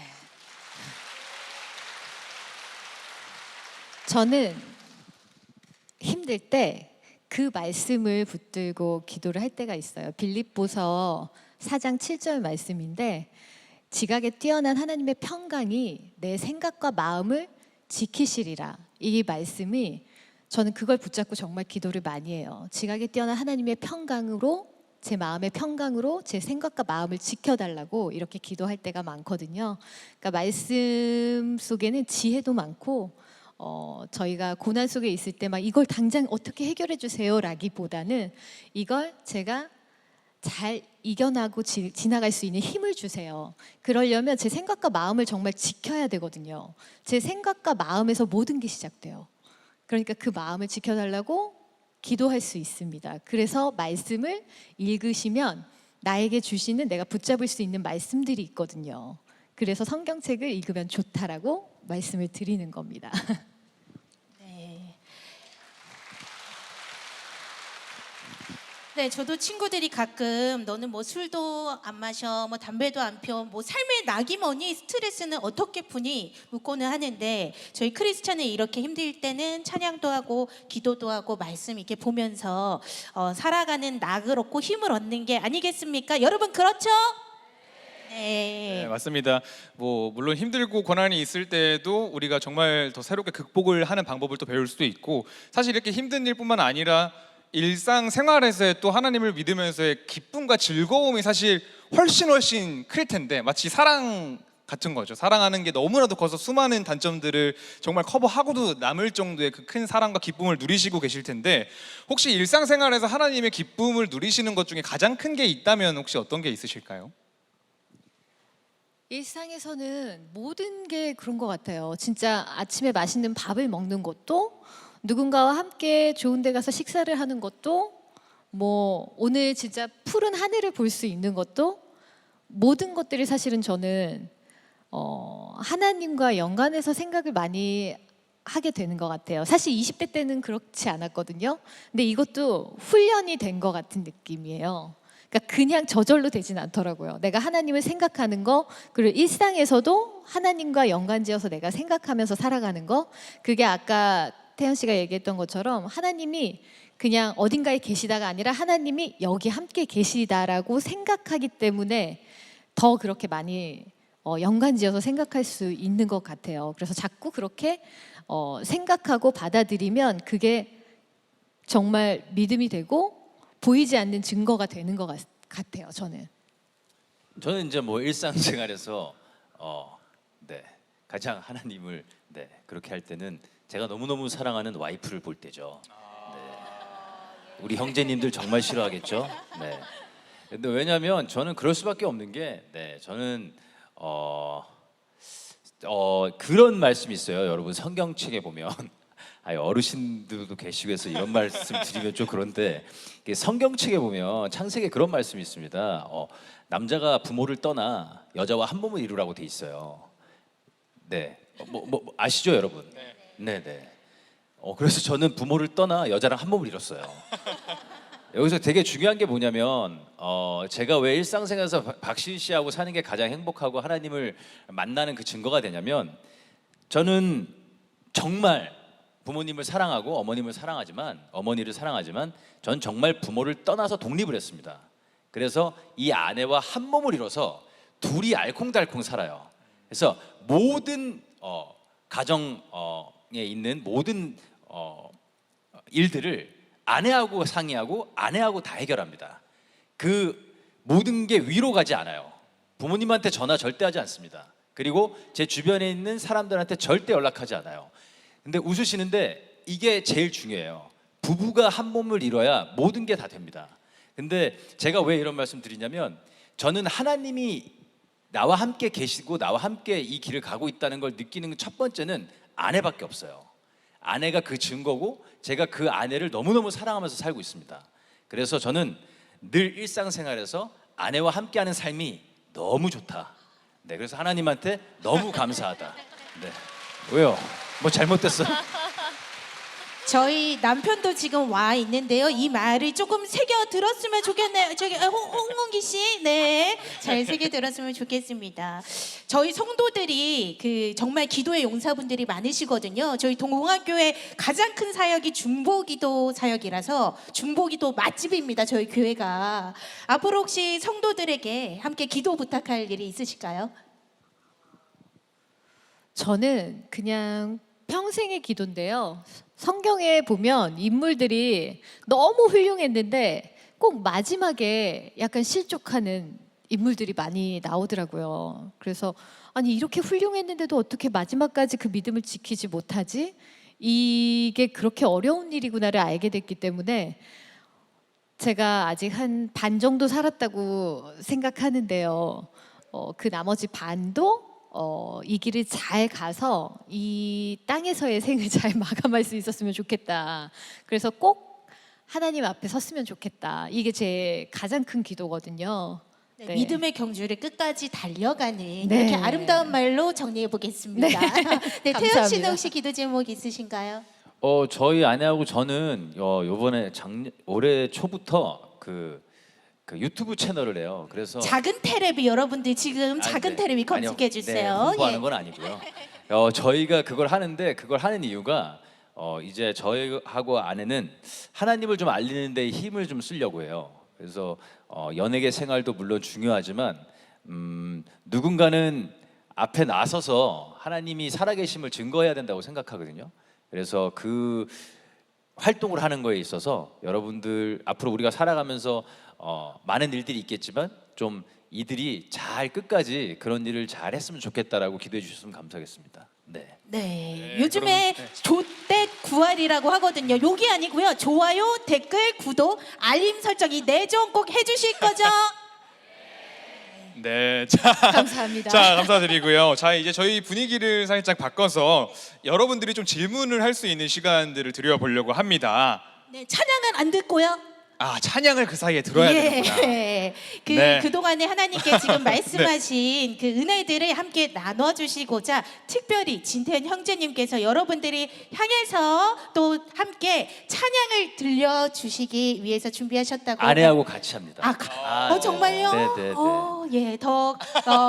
저는 힘들 때 그 말씀을 붙들고 기도를 할 때가 있어요. 빌립보서 4장 7절 말씀인데, 지각에 뛰어난 하나님의 평강이 내 생각과 마음을 지키시리라. 이 말씀이 저는 그걸 붙잡고 정말 기도를 많이 해요. 지각에 뛰어난 하나님의 평강으로, 제 마음의 평강으로 제 생각과 마음을 지켜달라고 이렇게 기도할 때가 많거든요. 그러니까 말씀 속에는 지혜도 많고 저희가 고난 속에 있을 때 막 이걸 당장 어떻게 해결해 주세요 라기보다는 이걸 제가 잘 이겨나고 지나갈 수 있는 힘을 주세요. 그러려면 제 생각과 마음을 정말 지켜야 되거든요. 제 생각과 마음에서 모든 게 시작돼요. 그러니까 그 마음을 지켜달라고 기도할 수 있습니다. 그래서 말씀을 읽으시면 나에게 주시는, 내가 붙잡을 수 있는 말씀들이 있거든요. 그래서 성경책을 읽으면 좋다라고 말씀을 드리는 겁니다. 네, 저도 친구들이 가끔 너는 뭐 술도 안 마셔, 뭐 담배도 안 피워, 뭐 삶의 낙이 뭐니, 스트레스는 어떻게 푸니 묻고는 하는데, 저희 크리스찬은 이렇게 힘들 때는 찬양도 하고 기도도 하고 말씀 이렇게 보면서 살아가는 낙을 얻고 힘을 얻는 게 아니겠습니까? 여러분 그렇죠? 네. 네, 맞습니다. 뭐 물론 힘들고 고난이 있을 때도 우리가 정말 더 새롭게 극복을 하는 방법을 또 배울 수도 있고, 사실 이렇게 힘든 일뿐만 아니라 일상생활에서의 또 하나님을 믿으면서의 기쁨과 즐거움이 사실 훨씬 클 텐데, 마치 사랑 같은 거죠. 사랑하는 게 너무나도 커서 수많은 단점들을 정말 커버하고도 남을 정도의 그 큰 사랑과 기쁨을 누리시고 계실 텐데, 혹시 일상생활에서 하나님의 기쁨을 누리시는 것 중에 가장 큰 게 있다면 혹시 어떤 게 있으실까요? 일상에서는 모든 게 그런 것 같아요. 진짜 아침에 맛있는 밥을 먹는 것도, 누군가와 함께 좋은 데 가서 식사를 하는 것도, 뭐 오늘 진짜 푸른 하늘을 볼 수 있는 것도, 모든 것들이 사실은 저는 하나님과 연관해서 생각을 많이 하게 되는 것 같아요. 사실 20대 때는 그렇지 않았거든요. 근데 이것도 훈련이 된 것 같은 느낌이에요. 그러니까 그냥 저절로 되진 않더라고요. 내가 하나님을 생각하는 거, 그리고 일상에서도 하나님과 연관지어서 내가 생각하면서 살아가는 거, 그게 아까 태연 씨가 얘기했던 것처럼 하나님이 그냥 어딘가에 계시다가 아니라 하나님이 여기 함께 계시다라고 생각하기 때문에 더 그렇게 많이 연관지어서 생각할 수 있는 것 같아요. 그래서 자꾸 그렇게 생각하고 받아들이면 그게 정말 믿음이 되고 보이지 않는 증거가 되는 것 같아요. 저는 이제 뭐 일상생활에서 네, 가장 하나님을 네, 그렇게 할 때는 제가 너무너무 사랑하는 와이프를 볼 때죠. 네. 우리 형제님들 정말 싫어하겠죠. 네. 근데 왜냐하면 저는 그럴 수밖에 없는 게, 네, 저는 그런 말씀이 있어요. 여러분 성경책에 보면 어르신들도 계시고 해서 이런 말씀 드리면 좀 그런데 성경책에 보면 창세기에 그런 말씀이 있습니다. 남자가 부모를 떠나 여자와 한 몸을 이루라고 돼 있어요. 네, 뭐 아시죠, 여러분? 네, 네. 그래서 저는 부모를 떠나 여자랑 한 몸을 이뤘어요. 여기서 되게 중요한 게 뭐냐면 제가 왜 일상생활에서 박신 씨하고 사는 게 가장 행복하고 하나님을 만나는 그 증거가 되냐면, 저는 정말 부모님을 사랑하고 어머니를 사랑하지만 전 정말 부모를 떠나서 독립을 했습니다. 그래서 이 아내와 한 몸을 이뤄서 둘이 알콩달콩 살아요. 그래서 모든 가정에 있는 모든 일들을 아내하고 상의하고 아내하고 다 해결합니다. 그 모든 게 위로 가지 않아요. 부모님한테 전화 절대 하지 않습니다. 그리고 제 주변에 있는 사람들한테 절대 연락하지 않아요. 근데 웃으시는데 이게 제일 중요해요. 부부가 한 몸을 이뤄야 모든 게 다 됩니다. 근데 제가 왜 이런 말씀 드리냐면, 저는 하나님이 나와 함께 계시고 나와 함께 이 길을 가고 있다는 걸 느끼는 첫 번째는 아내밖에 없어요. 아내가 그 증거고 제가 그 아내를 너무너무 사랑하면서 살고 있습니다. 그래서 저는 늘 일상생활에서 아내와 함께하는 삶이 너무 좋다. 네, 그래서 하나님한테 너무 감사하다. 네. 왜요? 뭐 잘못됐어? 저희 남편도 지금 와 있는데요. 이 말을 조금 새겨 들었으면 좋겠네요. 저기 홍문기 씨, 네, 잘 새겨 들었으면 좋겠습니다. 저희 성도들이 그 정말 기도의 용사분들이 많으시거든요. 저희 동공학교의 가장 큰 사역이 중보기도 사역이라서 중보기도 맛집입니다. 저희 교회가. 앞으로 혹시 성도들에게 함께 기도 부탁할 일이 있으실까요? 저는 그냥 평생의 기도인데요. 성경에 보면 인물들이 너무 훌륭했는데 꼭 마지막에 약간 실족하는 인물들이 많이 나오더라고요. 그래서 아니, 이렇게 훌륭했는데도 어떻게 마지막까지 그 믿음을 지키지 못하지? 이게 그렇게 어려운 일이구나를 알게 됐기 때문에 제가 아직 한 반 정도 살았다고 생각하는데요. 그 나머지 반도 이 길을 잘 가서 이 땅에서의 생을 잘 마감할 수 있었으면 좋겠다. 그래서 꼭 하나님 앞에 섰으면 좋겠다. 이게 제 가장 큰 기도거든요. 네, 네. 믿음의 경주를 끝까지 달려가는 네. 이렇게 아름다운 말로 정리해 보겠습니다. 네, 태연 씨는 감사합니다. 혹시 기도 제목 있으신가요? 저희 아내하고 저는 요번에 올해 초부터 그 유튜브 채널을 해요. 그래서 작은 테레비 여러분들 지금 작은 네. 테레비 아니요. 검색해 네, 주세요. 홍보하는 예. 건 아니고요. 저희가 그걸 하는데, 그걸 하는 이유가 이제 저희하고 아내는 하나님을 좀 알리는 데 힘을 좀 쓰려고 해요. 그래서 연예계 생활도 물론 중요하지만 누군가는 앞에 나서서 하나님이 살아계심을 증거해야 된다고 생각하거든요. 그래서 그 활동을 하는 거에 있어서 여러분들 앞으로 우리가 살아가면서 많은 일들이 있겠지만 좀 이들이 잘 끝까지 그런 일을 잘 했으면 좋겠다라고 기도해 주셨으면 감사하겠습니다. 네. 네, 요즘에 조댓 구할이라고 하거든요. 욕이 아니고요. 좋아요, 댓글, 구독, 알림 설정 이 네 종 꼭 해주실 거죠? 네, 자, 감사합니다. 자, 감사드리고요. 자, 이제 저희 분위기를 살짝 바꿔서 여러분들이 좀 질문을 할 수 있는 시간들을 드려보려고 합니다. 네, 찬양은 안 듣고요. 아, 찬양을 그 사이에 들어야 되는구나. 네. 그동안에 하나님께 지금 말씀하신 그 은혜들을 함께 나눠주시고자 특별히 진태현 형제님께서 여러분들이 향해서 또 함께 찬양을 들려주시기 위해서 준비하셨다고. 아내하고 같이 합니다. 네. 정말요? 네. 예, 더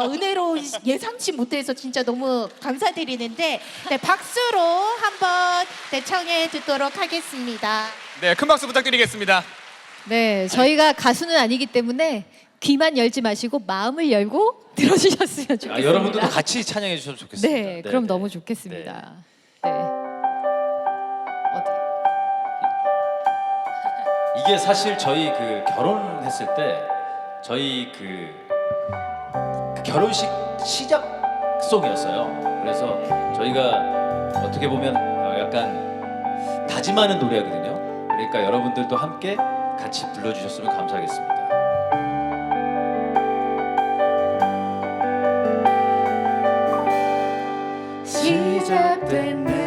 은혜로 예상치 못해서 진짜 너무 감사드리는데, 네, 박수로 한번 청해 듣도록 하겠습니다. 네, 큰 박수 부탁드리겠습니다. 네, 저희가 가수는 아니기 때문에 귀만 열지 마시고 마음을 열고 들어주셨으면 좋겠습니다. 아, 여러분들도 같이 찬양해 주셔도 좋겠습니다. 네, 그럼 너무 좋겠습니다. 네. 어디? 이게 사실 저희 그 결혼했을 때 저희 그 결혼식 시작송이었어요. 그래서 저희가 어떻게 보면 약간 다짐하는 노래거든요. 그러니까 여러분들도 함께 같이 불러주셨으면 감사하겠습니다. 시작됐네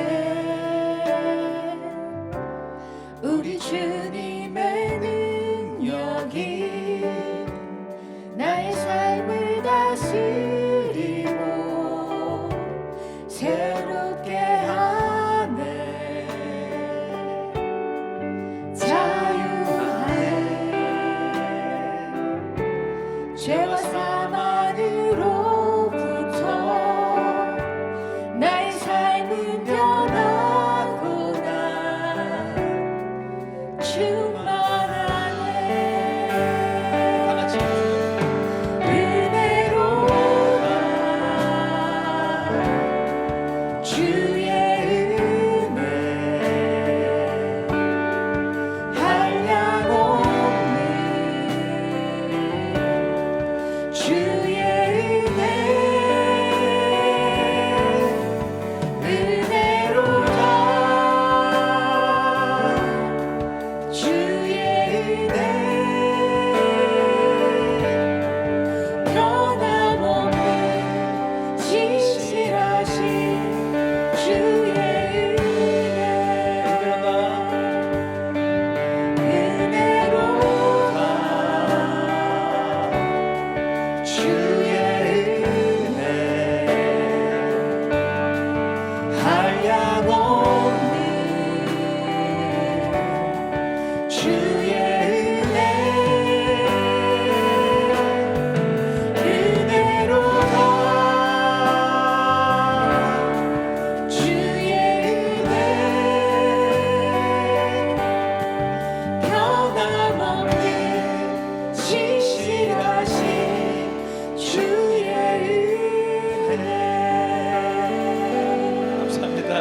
우리 주님의 능력이 나의 삶을 다스리고 새롭게 하네 자유하네 죄와 사망으로부터 나의 삶은 변하구나 충만하네 다 같이. 은혜로다 주의 은혜 한량 없는 주의 은혜 은혜로다 주의 은혜 변함없는 진실하신 주의 은혜로다 주의 은혜 한량 없는 주의 은혜 은혜로다 주의 은혜 변함없는 진실하신 주의 은혜 감사합니다.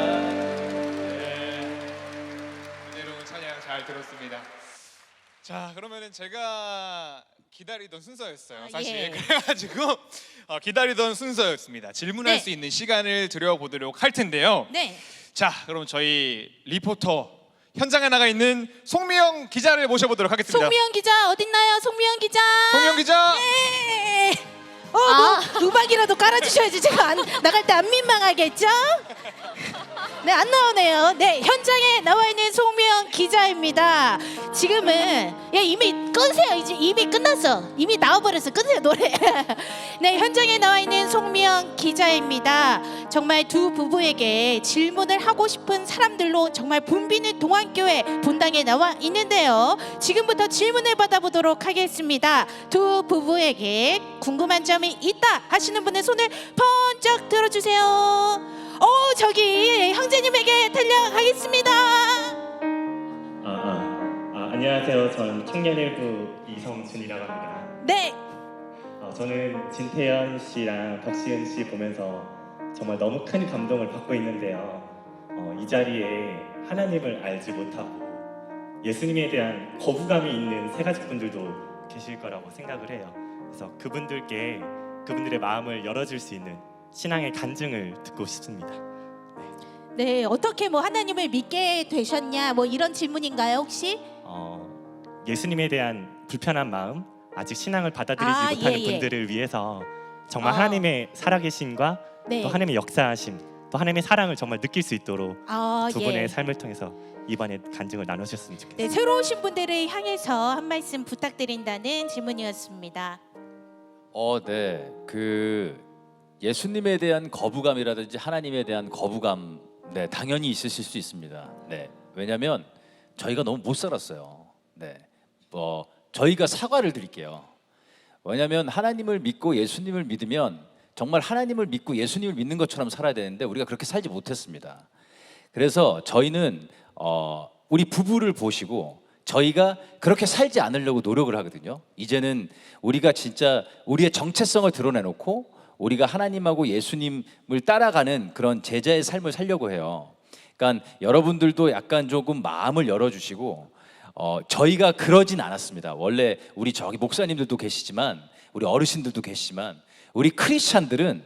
은혜로운 찬양 잘 들었습니다. 자, 그러면은 제가 기다리던 순서였어요. 사실 예. 그래가지고 기다리던 순서였습니다. 질문할 네. 수 있는 시간을 드려보도록 할 텐데요. 네. 자, 그럼 저희 리포터 현장에 나가 있는 송미영 기자를 모셔보도록 하겠습니다. 송미영 기자 어딨나요? 송미영 기자. 송미영 기자. 네. 아. 음악이라도 깔아주셔야지 제가 나갈 때 안 민망하겠죠? 네, 안 나오네요. 네, 현장에 나와 있는 송미영 기자입니다. 지금은 이미 끄세요. 이제 이미 끝났어. 이미 나와버렸어. 끄세요 노래. 네, 현장에 나와 있는 송미영 기자입니다. 정말 두 부부에게 질문을 하고 싶은 사람들로 정말 붐비는 동안교회 본당에 나와 있는데요. 지금부터 질문을 받아보도록 하겠습니다. 두 부부에게 궁금한 점이 있다 하시는 분의 손을 번쩍 들어주세요. 저기 형제님에게 달려가겠습니다. 안녕하세요. 저는 청년일부 이성준이라고 합니다. 네, 저는 진태현 씨랑 박시은 씨 보면서 정말 너무 큰 감동을 받고 있는데요. 이 자리에 하나님을 알지 못하고 예수님에 대한 거부감이 있는 세 가지 분들도 계실 거라고 생각을 해요. 그래서 그분들의 마음을 열어줄 수 있는 신앙의 간증을 듣고 싶습니다. 네, 어떻게 뭐 하나님을 믿게 되셨냐 뭐 이런 질문인가요 혹시? 예수님에 대한 불편한 마음, 아직 신앙을 받아들이지 못하는 예. 분들을 위해서 정말 아. 하나님의 살아계심과 네. 또 하나님의 역사하심, 또 하나님의 사랑을 정말 느낄 수 있도록 두 분의 예. 삶을 통해서 이번에 간증을 나누셨으면 좋겠습니다. 네, 새로 오신 분들을 향해서 한 말씀 부탁드린다는 질문이었습니다. 네. 그 예수님에 대한 거부감이라든지 하나님에 대한 거부감, 네, 당연히 있으실 수 있습니다. 네. 왜냐하면 저희가 너무 못 살았어요. 네. 저희가 사과를 드릴게요. 왜냐하면 하나님을 믿고 예수님을 믿으면 정말 하나님을 믿고 예수님을 믿는 것처럼 살아야 되는데 우리가 그렇게 살지 못했습니다. 그래서 저희는 우리 부부를 보시고 저희가 그렇게 살지 않으려고 노력을 하거든요. 이제는 우리가 진짜 우리의 정체성을 드러내놓고 우리가 하나님하고 예수님을 따라가는 그런 제자의 삶을 살려고 해요. 그러니까 여러분들도 약간 조금 마음을 열어주시고 저희가 그러진 않았습니다. 원래 우리 저기 목사님들도 계시지만 우리 어르신들도 계시지만 우리 크리스찬들은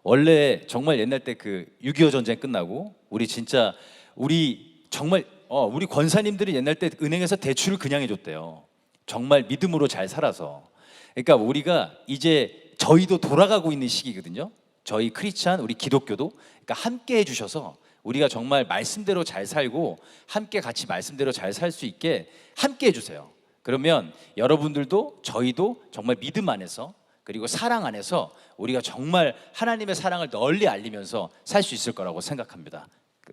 원래 정말 옛날 때 그 6.25 전쟁 끝나고 우리 진짜 우리 정말 우리 권사님들이 옛날 때 은행에서 대출을 그냥 해줬대요. 정말 믿음으로 잘 살아서. 그러니까 우리가 이제 저희도 돌아가고 있는 시기거든요. 저희 크리스찬, 우리 기독교도 그러니까 함께 해주셔서 우리가 정말 말씀대로 잘 살고 함께 같이 말씀대로 잘 살 수 있게 함께 해주세요. 그러면 여러분들도 저희도 정말 믿음 안에서 그리고 사랑 안에서 우리가 정말 하나님의 사랑을 널리 알리면서 살 수 있을 거라고 생각합니다.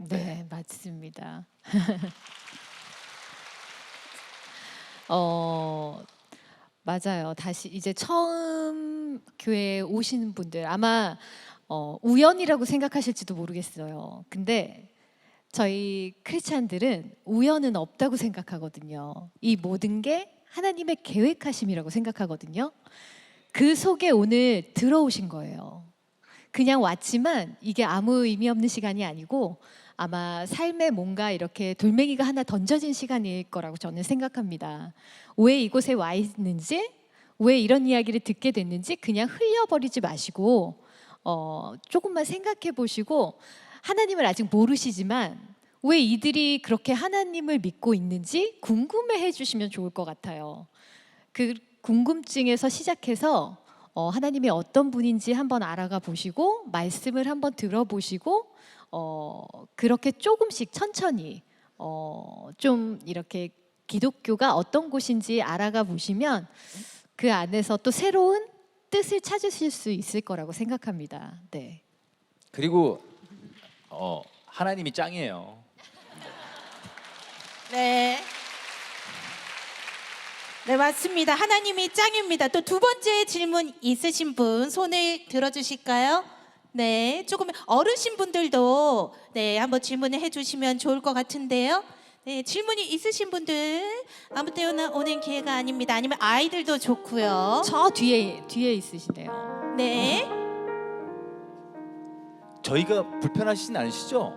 네, 맞습니다. 맞아요. 다시 이제 처음 교회에 오시는 분들 아마 우연이라고 생각하실지도 모르겠어요. 근데 저희 크리스찬들은 우연은 없다고 생각하거든요. 이 모든 게 하나님의 계획하심이라고 생각하거든요. 그 속에 오늘 들어오신 거예요. 그냥 왔지만 이게 아무 의미 없는 시간이 아니고 아마 삶에 뭔가 이렇게 돌멩이가 하나 던져진 시간일 거라고 저는 생각합니다. 왜 이곳에 와 있는지, 왜 이런 이야기를 듣게 됐는지 그냥 흘려버리지 마시고 조금만 생각해 보시고 하나님을 아직 모르시지만 왜 이들이 그렇게 하나님을 믿고 있는지 궁금해해 주시면 좋을 것 같아요. 그 궁금증에서 시작해서 하나님이 어떤 분인지 한번 알아가 보시고 말씀을 한번 들어보시고 그렇게 조금씩 천천히 좀 이렇게 기독교가 어떤 곳인지 알아가 보시면 그 안에서 또 새로운 뜻을 찾으실 수 있을 거라고 생각합니다. 네. 그리고 하나님이 짱이에요. 네. 네, 맞습니다. 하나님이 짱입니다. 또 두 번째 질문 있으신 분 손을 들어주실까요? 네, 조금 어르신 분들도 네 한번 질문을 해주시면 좋을 것 같은데요. 네, 질문이 있으신 분들 아무 때나 오는 기회가 아닙니다. 아니면 아이들도 좋고요. 저 뒤에 있으시네요. 네, 저희가 불편하시진 않으시죠?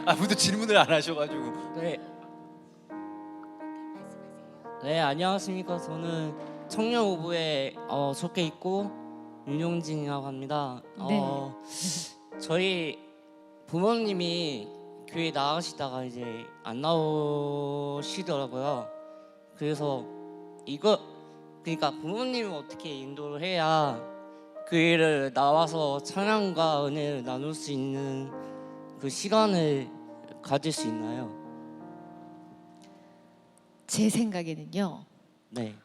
아무도 질문을 안 하셔가지고. 네. 네, 안녕하십니까. 저는 청년 오부에 속해 있고 윤용진이라고 합니다. 네. 저희 부모님이 교회 나가시다가 이제 안 나오시더라고요. 그래서 그러니까 부모님을 어떻게 인도를 해야 교회를 나와서 찬양과 은혜를 나눌 수 있는 그 시간을 가질 수 있나요? 제 생각에는요. 네.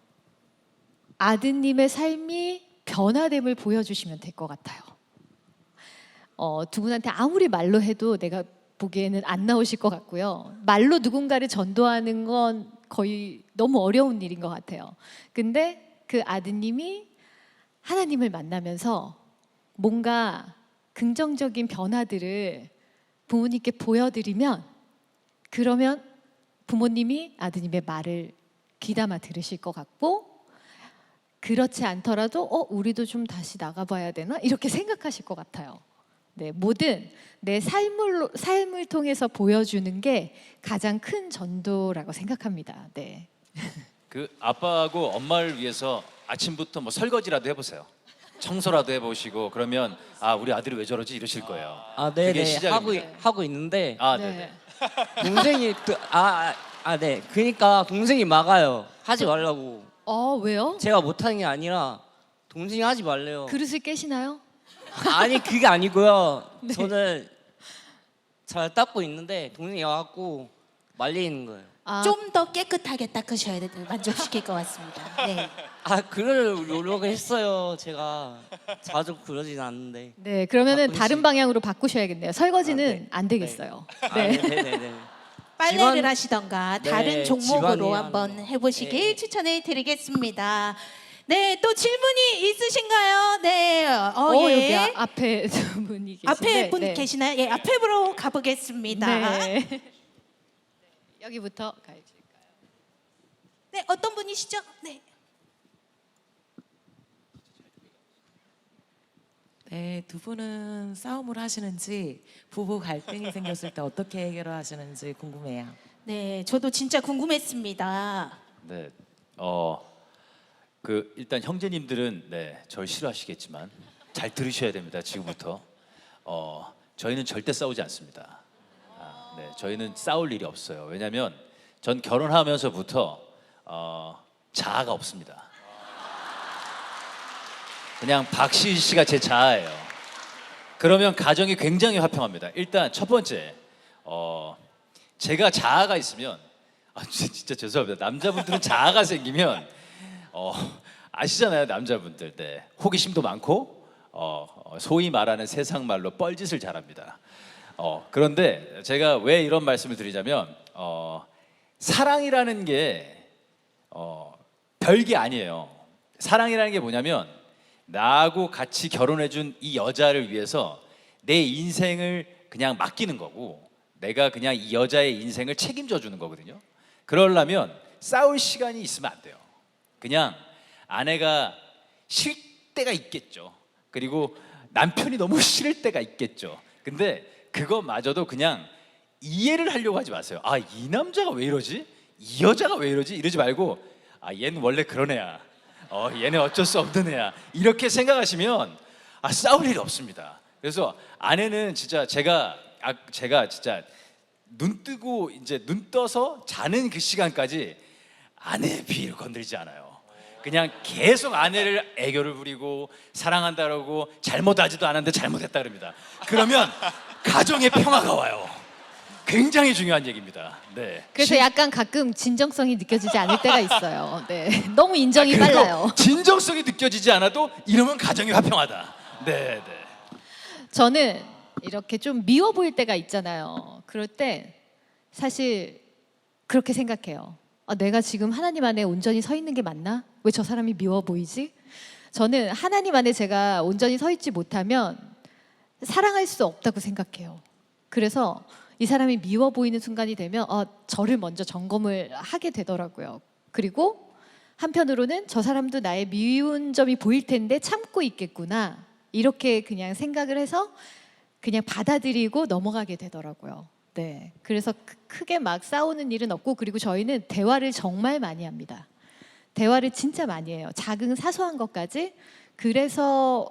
아드님의 삶이 변화됨을 보여주시면 될 것 같아요. 두 분한테 아무리 말로 해도 내가 보기에는 안 나오실 것 같고요. 말로 누군가를 전도하는 건 거의 너무 어려운 일인 것 같아요. 근데 그 아드님이 하나님을 만나면서 뭔가 긍정적인 변화들을 부모님께 보여드리면 그러면 부모님이 아드님의 말을 귀담아 들으실 것 같고 그렇지 않더라도 우리도 좀 다시 나가봐야 되나 이렇게 생각하실 것 같아요. 네, 뭐든 내 삶을 통해서 보여주는 게 가장 큰 전도라고 생각합니다. 네. 그 아빠하고 엄마를 위해서 아침부터 뭐 설거지라도 해보세요. 청소라도 해보시고 그러면 우리 아들이 왜 저러지 이러실 거예요. 아, 그게 네네. 시작입니다. 하고 있는데 네네. 동생이 네. 그러니까 동생이 막아요. 하지 말라고. 왜요? 제가 못하는 게 아니라 동생이 하지 말래요. 그릇을 깨시나요? 아니 그게 아니고요. 네. 저는 잘 닦고 있는데 동생이 와갖고 말리는 거예요. 좀 더 깨끗하게 닦으셔야 돼 만족시킬 것 같습니다. 네. 그럴 노력을 했어요. 제가 자주 그러진 않는데. 네, 그러면은 가끔씩. 다른 방향으로 바꾸셔야겠네요. 설거지는 네. 안 되겠어요. 네. 네네네. 빨래를 집안- 하시던가 네, 다른 종목으로 집안일 한번 하는 거. 해보시길 네. 추천해 드리겠습니다. 네, 또 질문이 있으신가요? 네, 여기 예. 앞에 두 분이 계신데 앞에 분 네. 계시나요? 예, 앞으로 가보겠습니다. 네. 여기부터 가실까요? 분이시죠? 네. 네, 두 분은 싸움을 하시는지 부부 갈등이 생겼을 때 어떻게 해결을 하시는지 궁금해요. 네, 저도 진짜 궁금했습니다. 네. 그 일단 형제님들은 네, 절 싫어하시겠지만 잘 들으셔야 됩니다. 지금부터. 저희는 절대 싸우지 않습니다. 네, 저희는 싸울 일이 없어요. 왜냐하면 전 결혼하면서부터 자아가 없습니다. 그냥 박시희 씨가 제 자아예요. 그러면 가정이 굉장히 화평합니다. 일단 첫 번째, 제가 자아가 있으면 진짜 죄송합니다. 남자분들은 자아가 생기면 아시잖아요, 남자분들. 네, 호기심도 많고 소위 말하는 세상 말로 뻘짓을 잘합니다. 그런데 제가 왜 이런 말씀을 드리자면 사랑이라는 게 별게 아니에요. 사랑이라는 게 뭐냐면 나하고 같이 결혼해준 이 여자를 위해서 내 인생을 그냥 맡기는 거고 내가 그냥 이 여자의 인생을 책임져 주는 거거든요. 그러려면 싸울 시간이 있으면 안 돼요. 그냥 아내가 싫 때가 있겠죠. 그리고 남편이 너무 싫을 때가 있겠죠. 근데 그거마저도 그냥 이해를 하려고 하지 마세요. 아, 이 남자가 왜 이러지? 이 여자가 왜 이러지? 이러지 말고 얘는 원래 그런 애야. 얘는 어쩔 수 없는 애야. 이렇게 생각하시면 싸울 일이 없습니다. 그래서 아내는 진짜 제가 진짜 눈 뜨고 이제 눈 떠서 자는 그 시간까지 아내의 비위를 건들지 않아요. 그냥 계속 아내를 애교를 부리고 사랑한다 그러고 잘못하지도 않았는데 잘못했다 그럽니다. 그러면 가정의 평화가 와요. 굉장히 중요한 얘기입니다. 네. 그래서 약간 가끔 진정성이 느껴지지 않을 때가 있어요. 네, 너무 인정이 그리고 빨라요. 진정성이 느껴지지 않아도 이러면 가정이 화평하다. 네, 네. 저는 이렇게 좀 미워 보일 때가 있잖아요. 그럴 때 사실 그렇게 생각해요. 내가 지금 하나님 안에 온전히 서 있는 게 맞나? 왜 저 사람이 미워 보이지? 저는 하나님 안에 제가 온전히 서 있지 못하면 사랑할 수 없다고 생각해요. 그래서 이 사람이 미워 보이는 순간이 되면 저를 먼저 점검을 하게 되더라고요. 그리고 한편으로는 저 사람도 나의 미운 점이 보일 텐데 참고 있겠구나. 이렇게 그냥 생각을 해서 그냥 받아들이고 넘어가게 되더라고요. 네, 그래서 크게 막 싸우는 일은 없고 그리고 저희는 대화를 정말 많이 합니다. 대화를 진짜 많이 해요. 작은 사소한 것까지. 그래서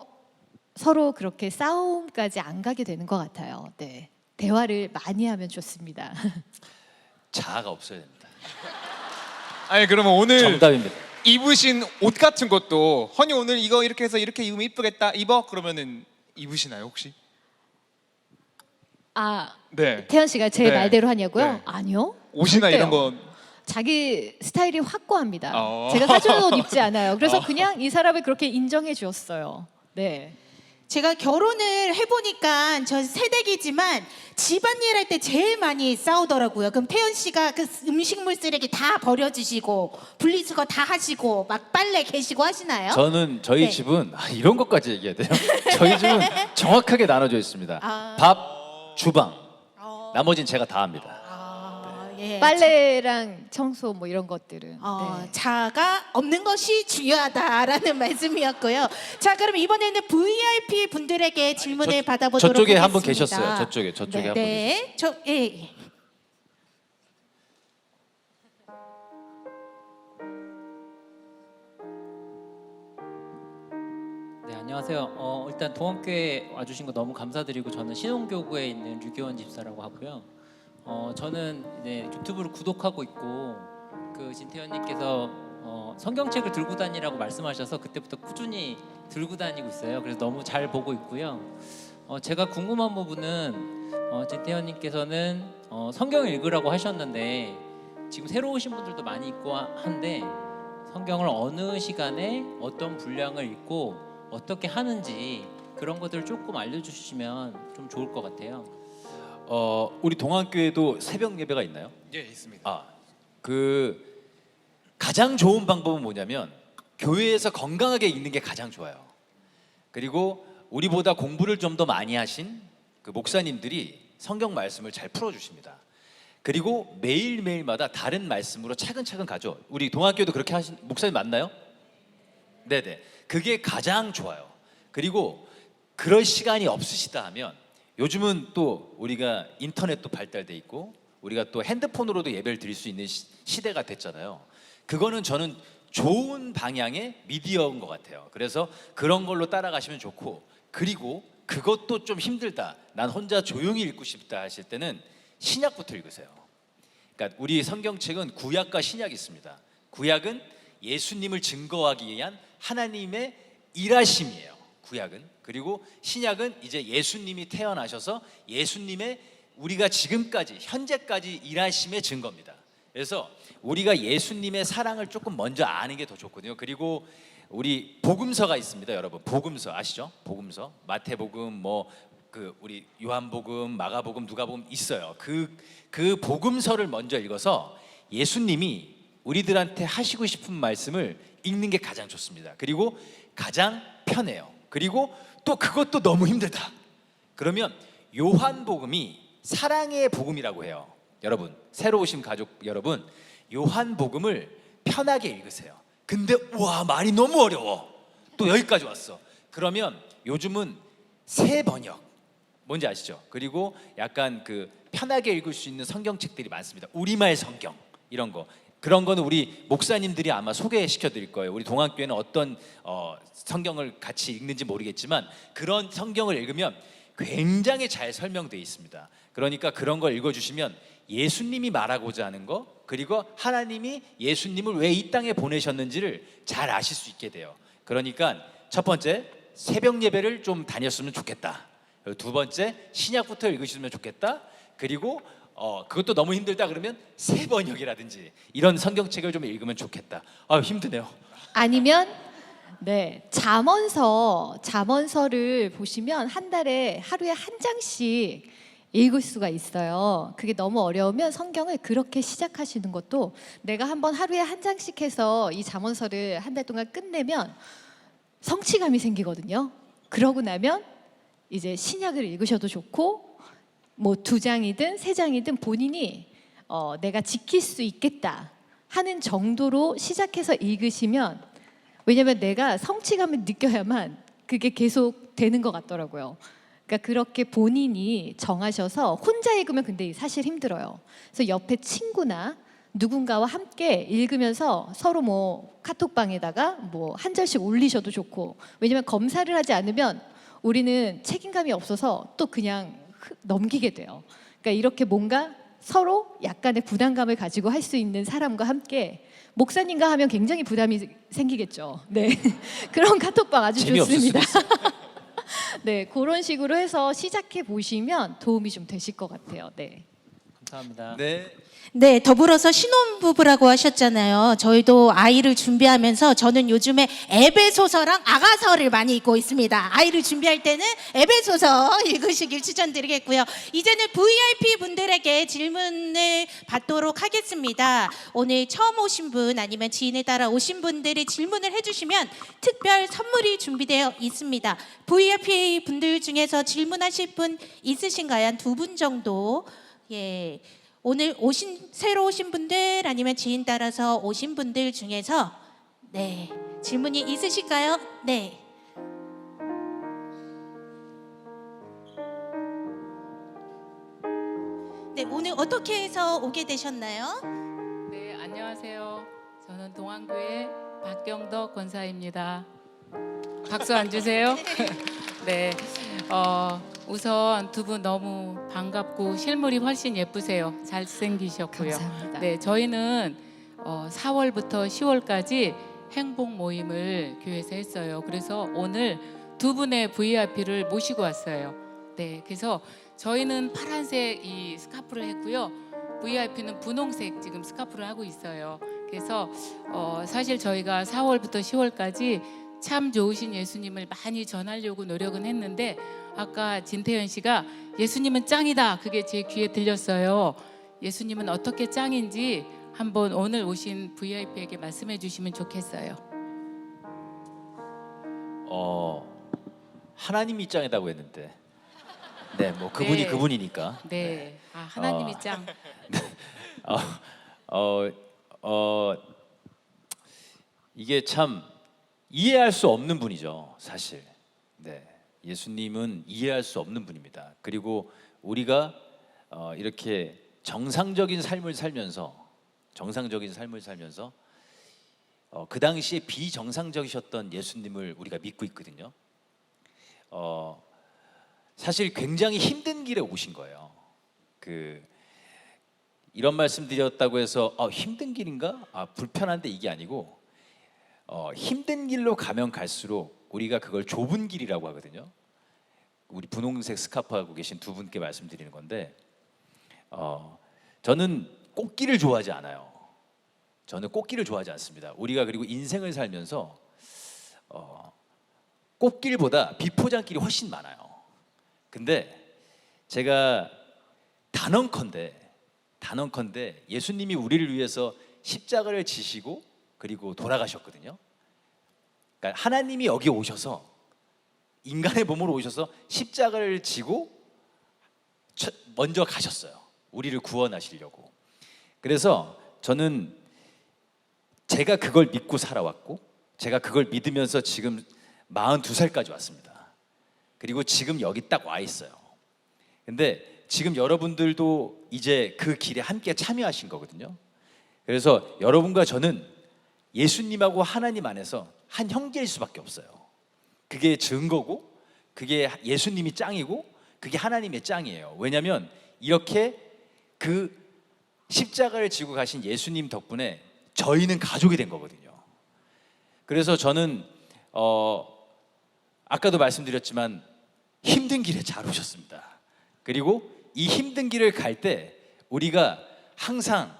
서로 그렇게 싸움까지 안 가게 되는 것 같아요. 네, 대화를 많이 하면 좋습니다. 자아가 없어야 됩니다. 아니 그러면 오늘 정답입니다. 입으신 옷 같은 것도 허니 오늘 이거 이렇게 해서 이렇게 입으면 이쁘겠다 입어? 그러면은 입으시나요 혹시? 네. 태연 씨가 제 네. 말대로 하냐고요? 네. 아니요. 옷이나 절대요. 이런 건 자기 스타일이 확고합니다. 어. 제가 사주는 옷 입지 않아요. 그래서 그냥 이 사람을 그렇게 인정해 주었어요. 네. 제가 결혼을 해보니까 저 새댁이지만 집안일 할 때 제일 많이 싸우더라고요. 그럼 태연 씨가 그 음식물 쓰레기 다 버려주시고 분리수거 다 하시고 막 빨래 개시고 하시나요? 저는 저희 네. 집은 이런 것까지 얘기해야 돼요. 저희 집은 정확하게 나눠져 있습니다. 밥, 주방, 나머지는 제가 다 합니다. 예. 빨래랑 청소 뭐 이런 것들은. 네. 자가 없는 것이 중요하다라는 말씀이었고요. 자, 그럼 이번에는 VIP 분들에게 질문을 받아보도록 저쪽에 하겠습니다. 한 분 계셨어요. 저쪽에 한 분. 네, 예. 네, 안녕하세요. 일단 동원교회 와주신 거 너무 감사드리고 저는 신혼교구에 있는 류기원 집사라고 하고요. 저는 이제 유튜브를 구독하고 있고 그 진태현님께서 성경책을 들고 다니라고 말씀하셔서 그때부터 꾸준히 들고 다니고 있어요. 그래서 너무 잘 보고 있고요. 제가 궁금한 부분은 진태현님께서는 성경을 읽으라고 하셨는데 지금 새로 오신 분들도 많이 있고 한데 성경을 어느 시간에 어떤 분량을 읽고 어떻게 하는지 그런 것들을 조금 알려주시면 좀 좋을 것 같아요. 우리 동안교회도 새벽 예배가 있나요? 예 있습니다. 그 가장 좋은 방법은 뭐냐면 교회에서 건강하게 있는 게 가장 좋아요. 그리고 우리보다 공부를 좀 더 많이 하신 그 목사님들이 성경 말씀을 잘 풀어주십니다. 그리고 매일매일마다 다른 말씀으로 차근차근 가죠. 우리 동학교도 그렇게 하신 목사님 맞나요? 네네. 그게 가장 좋아요. 그리고 그럴 시간이 없으시다 하면 요즘은 또 우리가 인터넷도 발달돼 있고 우리가 또 핸드폰으로도 예배를 드릴 수 있는 시대가 됐잖아요. 그거는 저는 좋은 방향의 미디어인 것 같아요. 그래서 그런 걸로 따라가시면 좋고, 그리고 그것도 좀 힘들다, 난 혼자 조용히 읽고 싶다 하실 때는 신약부터 읽으세요. 그러니까 우리 성경책은 구약과 신약이 있습니다. 구약은 예수님을 증거하기 위한 하나님의 일하심이에요. 구약은. 그리고 신약은 이제 예수님이 태어나셔서 예수님의 우리가 지금까지 현재까지 일하심의 증거입니다. 그래서 우리가 예수님의 사랑을 조금 먼저 아는 게 더 좋거든요. 그리고 우리 복음서가 있습니다, 여러분. 복음서 아시죠? 복음서. 마태복음, 뭐 그 우리 요한복음, 마가복음, 누가복음 있어요. 그 복음서를 먼저 읽어서 예수님이 우리들한테 하시고 싶은 말씀을 읽는 게 가장 좋습니다. 그리고 가장 편해요. 그리고 또 그것도 너무 힘들다. 그러면 요한복음이 사랑의 복음이라고 해요. 여러분, 새로 오신 가족 여러분, 요한복음을 편하게 읽으세요. 근데 와, 말이 너무 어려워. 또 여기까지 왔어. 그러면 요즘은 새 번역, 뭔지 아시죠? 그리고 약간 그 편하게 읽을 수 있는 성경책들이 많습니다. 우리말 성경 이런 거. 그런 거는 우리 목사님들이 아마 소개시켜 드릴 거예요. 우리 동학교에는 어떤 성경을 같이 읽는지 모르겠지만 그런 성경을 읽으면 굉장히 잘 설명되어 있습니다. 그러니까 그런 걸 읽어주시면 예수님이 말하고자 하는 거, 그리고 하나님이 예수님을 왜 이 땅에 보내셨는지를 잘 아실 수 있게 돼요. 그러니까 첫 번째, 새벽 예배를 좀 다녔으면 좋겠다. 그리고 두 번째, 신약부터 읽으시면 좋겠다. 그리고 그것도 너무 힘들다 그러면 새 번역이라든지 이런 성경책을 좀 읽으면 좋겠다. 힘드네요. 아니면 네, 잠언서를 보시면 한 달에 하루에 한 장씩 읽을 수가 있어요. 그게 너무 어려우면 성경을 그렇게 시작하시는 것도, 내가 한번 하루에 한 장씩 해서 이 잠언서를 한 달 동안 끝내면 성취감이 생기거든요. 그러고 나면 이제 신약을 읽으셔도 좋고, 뭐 2장이든 3장이든 본인이 내가 지킬 수 있겠다 하는 정도로 시작해서 읽으시면, 왜냐면 내가 성취감을 느껴야만 그게 계속 되는 것 같더라고요. 그러니까 그렇게 본인이 정하셔서 혼자 읽으면 근데 사실 힘들어요. 그래서 옆에 친구나 누군가와 함께 읽으면서 서로 뭐 카톡방에다가 뭐 한 절씩 올리셔도 좋고, 왜냐면 검사를 하지 않으면 우리는 책임감이 없어서 또 그냥 넘기게 돼요. 그러니까 이렇게 뭔가 서로 약간의 부담감을 가지고 할 수 있는 사람과 함께, 목사님과 하면 굉장히 부담이 생기겠죠. 네, 그런 카톡방 아주 좋습니다. 네, 그런 식으로 해서 시작해 보시면 도움이 좀 되실 것 같아요. 네, 감사합니다. 네. 네, 더불어서 신혼부부라고 하셨잖아요. 저희도 아이를 준비하면서 저는 요즘에 에베소서랑 아가서를 많이 읽고 있습니다. 아이를 준비할 때는 에베소서 읽으시길 추천드리겠고요. 이제는 VIP 분들에게 질문을 받도록 하겠습니다. 오늘 처음 오신 분 아니면 지인에 따라 오신 분들이 질문을 해주시면 특별 선물이 준비되어 있습니다. VIP 분들 중에서 질문하실 분 있으신가요? 한 2분 정도. 예. 오늘 새로 오신 분들 아니면 지인 따라서 오신 분들 중에서 네, 질문이 있으실까요? 네. 네, 오늘 어떻게 해서 오게 되셨나요? 네, 안녕하세요. 저는 동안교회 박경덕 권사입니다. 박수 안 주세요? 네. 우선 두 분 너무 반갑고 실물이 훨씬 예쁘세요. 잘생기셨고요. 감사합니다. 네, 저희는 4월부터 10월까지 행복 모임을 교회에서 했어요. 그래서 오늘 두 분의 VIP를 모시고 왔어요. 네, 그래서 저희는 파란색 이 스카프를 했고요. VIP는 분홍색 지금 스카프를 하고 있어요. 그래서 사실 저희가 4월부터 10월까지 참 좋으신 예수님을 많이 전하려고 노력은 했는데, 아까 진태현 씨가 예수님은 짱이다, 그게 제 귀에 들렸어요. 예수님은 어떻게 짱인지 한번 오늘 오신 VIP에게 말씀해 주시면 좋겠어요. 하나님이 짱이라고 했는데, 네, 뭐 그분이 네. 그분이니까. 네, 하나님이 짱. 어, 어, 어, 이게 참 이해할 수 없는 분이죠, 사실. 네, 예수님은 이해할 수 없는 분입니다. 그리고 우리가 이렇게 정상적인 삶을 살면서 그 당시에 비정상적이셨던 예수님을 우리가 믿고 있거든요. 사실 굉장히 힘든 길에 오신 거예요. 이런 말씀 드렸다고 해서 힘든 길인가? 불편한데 이게 아니고 힘든 길로 가면 갈수록 우리가 그걸 좁은 길이라고 하거든요. 우리 분홍색 스카프 하고 계신 두 분께 말씀드리는 건데 저는 꽃길을 좋아하지 않아요. 저는 꽃길을 좋아하지 않습니다. 우리가 그리고 인생을 살면서 꽃길보다 비포장길이 훨씬 많아요. 근데 제가 단언컨대 예수님이 우리를 위해서 십자가를 지시고 그리고 돌아가셨거든요. 그러니까 하나님이 여기 오셔서 인간의 몸으로 오셔서 십자가를 지고 먼저 가셨어요. 우리를 구원하시려고. 그래서 저는 제가 그걸 믿고 살아왔고 제가 그걸 믿으면서 지금 42살까지 왔습니다. 그리고 지금 여기 딱 와 있어요. 근데 지금 여러분들도 이제 그 길에 함께 참여하신 거거든요. 그래서 여러분과 저는 예수님하고 하나님 안에서 한 형제일 수밖에 없어요. 그게 증거고 그게 예수님이 짱이고 그게 하나님의 짱이에요. 왜냐하면 이렇게 그 십자가를 지고 가신 예수님 덕분에 저희는 가족이 된 거거든요. 그래서 저는 아까도 말씀드렸지만 힘든 길에 잘 오셨습니다. 그리고 이 힘든 길을 갈 때 우리가 항상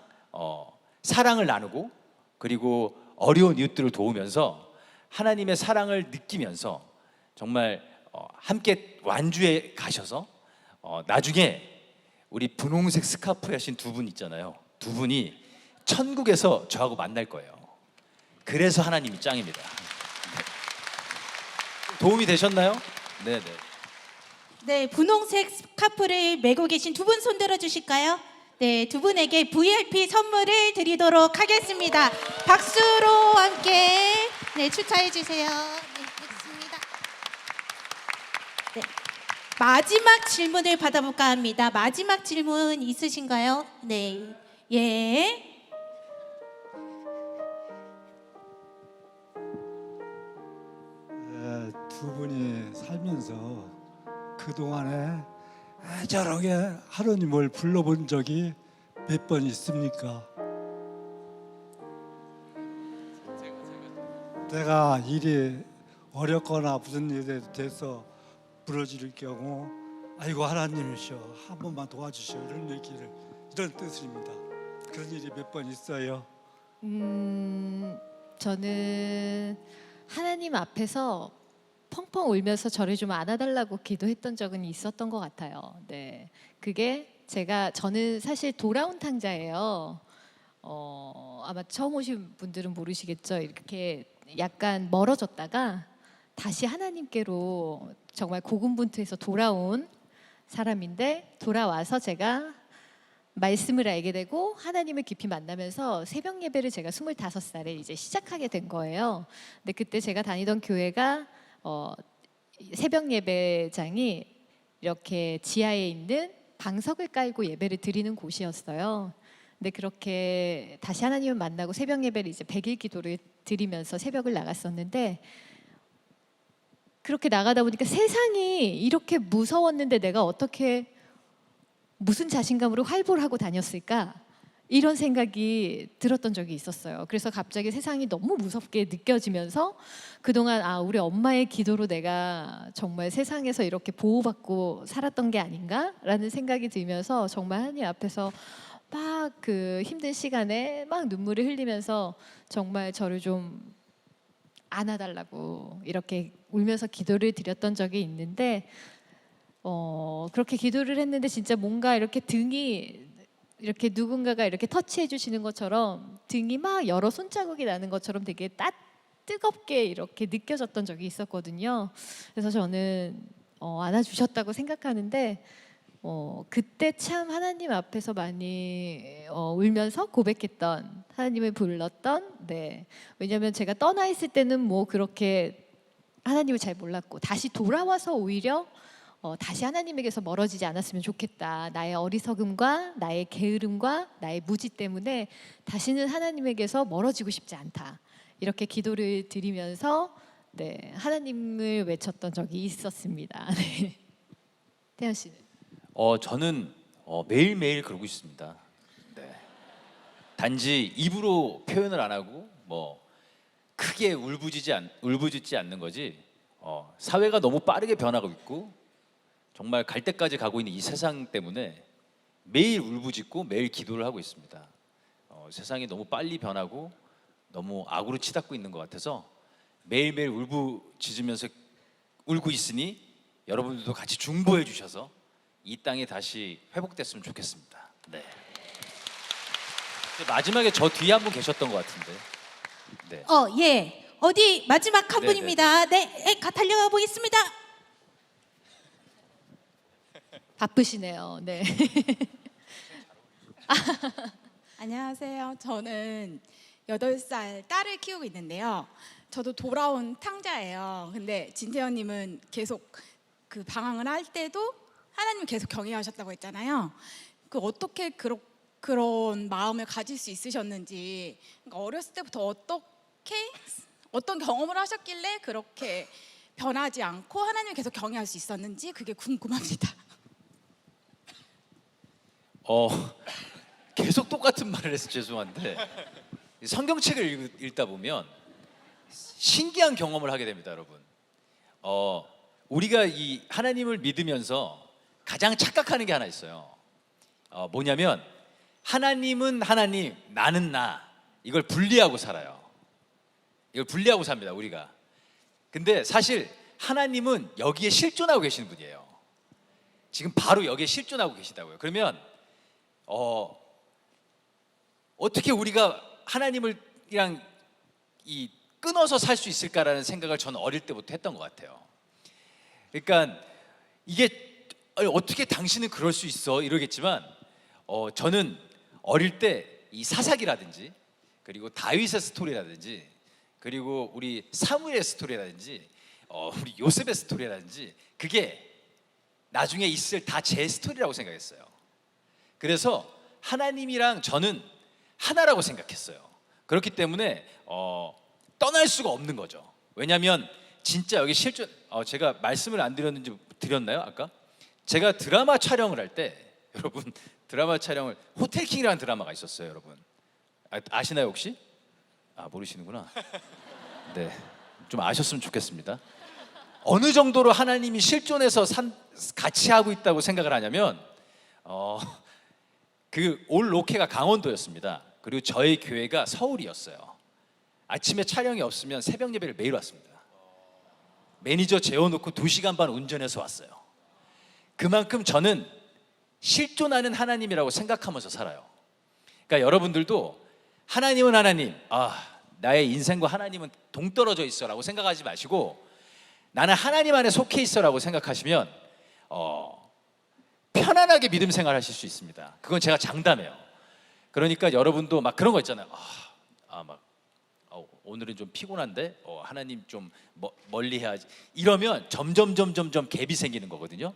사랑을 나누고 그리고 어려운 이웃들을 도우면서 하나님의 사랑을 느끼면서 정말 함께 완주에 가셔서 나중에 우리 분홍색 스카프 하신 두 분 있잖아요. 두 분이 천국에서 저하고 만날 거예요. 그래서 하나님이 짱입니다. 도움이 되셨나요? 네네. 네, 분홍색 스카프를 메고 계신 두 분 손들어 주실까요? 네, 두 분에게 VIP 선물을 드리도록 하겠습니다. 박수로 함께 축하해 주세요. 네, 알겠습니다. 네, 마지막 질문을 받아볼까 합니다. 마지막 질문 있으신가요? 네, 예. 두 분이 살면서 그동안에 저렇게 하느님을 불러본 적이 몇 번 있습니까? 내가 일이 어렵거나 무슨 일에 대해서 부러질 경우 아이고 하나님이시여 한 번만 도와주시오 이런 뜻입니다. 그런 일이 몇 번 있어요. 저는 하나님 앞에서 펑펑 울면서 저를 좀 안아달라고 기도했던 적은 있었던 것 같아요. 네, 그게 저는 사실 돌아온 탕자예요. 아마 처음 오신 분들은 모르시겠죠. 이렇게 약간 멀어졌다가 다시 하나님께로 정말 고군분투해서 돌아온 사람인데 돌아와서 제가 말씀을 알게 되고 하나님을 깊이 만나면서 새벽 예배를 제가 25살에 이제 시작하게 된 거예요. 근데 그때 제가 다니던 교회가 새벽 예배장이 이렇게 지하에 있는 방석을 깔고 예배를 드리는 곳이었어요. 근데 그렇게 다시 하나님을 만나고 새벽 예배를 이제 100일 기도를 드리면서 새벽을 나갔었는데 그렇게 나가다 보니까 세상이 이렇게 무서웠는데 내가 어떻게 무슨 자신감으로 활보를 하고 다녔을까? 이런 생각이 들었던 적이 있었어요. 그래서 갑자기 세상이 너무 무섭게 느껴지면서 그동안 우리 엄마의 기도로 내가 정말 세상에서 이렇게 보호받고 살았던 게 아닌가라는 생각이 들면서 정말 하나님 앞에서 막 그 힘든 시간에 막 눈물을 흘리면서 정말 저를 좀 안아달라고 이렇게 울면서 기도를 드렸던 적이 있는데 그렇게 기도를 했는데 진짜 뭔가 이렇게 등이 이렇게 누군가가 이렇게 터치해 주시는 것처럼 등이 막 여러 손자국이 나는 것처럼 되게 뜨겁게 이렇게 느껴졌던 적이 있었거든요. 그래서 저는 안아주셨다고 생각하는데 그때 참 하나님 앞에서 많이 울면서 고백했던, 하나님을 불렀던, 네. 왜냐하면 제가 떠나 있을 때는 뭐 그렇게 하나님을 잘 몰랐고, 다시 돌아와서 오히려 다시 하나님에게서 멀어지지 않았으면 좋겠다. 나의 어리석음과 나의 게으름과 나의 무지 때문에 다시는 하나님에게서 멀어지고 싶지 않다. 이렇게 기도를 드리면서 네, 하나님을 외쳤던 적이 있었습니다. 네. 태연 씨는? 저는 매일매일 그러고 있습니다. 네. 단지 입으로 표현을 안 하고 뭐 크게 울부짖지 않는 거지. 사회가 너무 빠르게 변하고 있고 정말 갈 때까지 가고 있는 이 세상 때문에 매일 울부짖고 매일 기도를 하고 있습니다. 세상이 너무 빨리 변하고 너무 악으로 치닫고 있는 것 같아서 매일매일 울부짖으면서 울고 있으니 여러분들도 같이 중보해 주셔서 이 땅이 다시 회복됐으면 좋겠습니다. 네. 마지막에 저 뒤에 한 분 계셨던 것 같은데. 네. 예. 어디 마지막 한 네, 분입니다. 네, 달려가 보겠습니다. 바쁘시네요. 네. 안녕하세요. 저는 8살 딸을 키우고 있는데요. 저도 돌아온 탕자예요. 근데 진태현님은 계속 그 방황을 할 때도 하나님 계속 경외하셨다고 했잖아요. 그 어떻게 그런 마음을 가질 수 있으셨는지, 그러니까 어렸을 때부터 어떤 경험을 하셨길래 그렇게 변하지 않고 하나님을 계속 경외할 수 있었는지 그게 궁금합니다. 계속 똑같은 말을 해서 죄송한데 성경책을 읽다 보면 신기한 경험을 하게 됩니다, 여러분. 우리가 이 하나님을 믿으면서 가장 착각하는 게 하나 있어요. 뭐냐면 하나님은 하나님, 나는 나. 이걸 분리하고 살아요. 이걸 분리하고 삽니다, 우리가. 근데 사실 하나님은 여기에 실존하고 계시는 분이에요. 지금 바로 여기에 실존하고 계시다고요. 그러면 어떻게 우리가 하나님을랑 끊어서 살 수 있을까라는 생각을 저는 어릴 때부터 했던 것 같아요. 그러니까 이게 어떻게 당신은 그럴 수 있어 이러겠지만 저는 어릴 때 이 사사기라든지 그리고 다윗의 스토리라든지 그리고 우리 사무엘의 스토리라든지 우리 요셉의 스토리라든지 그게 나중에 있을 다 제 스토리라고 생각했어요. 그래서 하나님이랑 저는 하나라고 생각했어요. 그렇기 때문에 떠날 수가 없는 거죠. 왜냐하면 진짜 여기 실존 제가 말씀을 안 드렸는지 드렸나요 아까? 제가 드라마 촬영을 할 때 여러분 드라마 촬영을 호텔킹이라는 드라마가 있었어요, 여러분. 아시나요 혹시? 모르시는구나. 네, 좀 아셨으면 좋겠습니다. 어느 정도로 하나님이 실존해서 같이 하고 있다고 생각을 하냐면 그 올 로케가 강원도였습니다. 그리고 저희 교회가 서울이었어요. 아침에 촬영이 없으면 새벽 예배를 매일 왔습니다. 매니저 재워놓고 2시간 반 운전해서 왔어요. 그만큼 저는 실존하는 하나님이라고 생각하면서 살아요. 그러니까 여러분들도 하나님은 하나님, 나의 인생과 하나님은 동떨어져 있어라고 생각하지 마시고 나는 하나님 안에 속해 있어라고 생각하시면 편안하게 믿음 생활하실 수 있습니다. 그건 제가 장담해요. 그러니까 여러분도 막 그런 거 있잖아요. 오늘은 좀 피곤한데 하나님 좀 멀리 해야지. 이러면 점점 갭이 생기는 거거든요.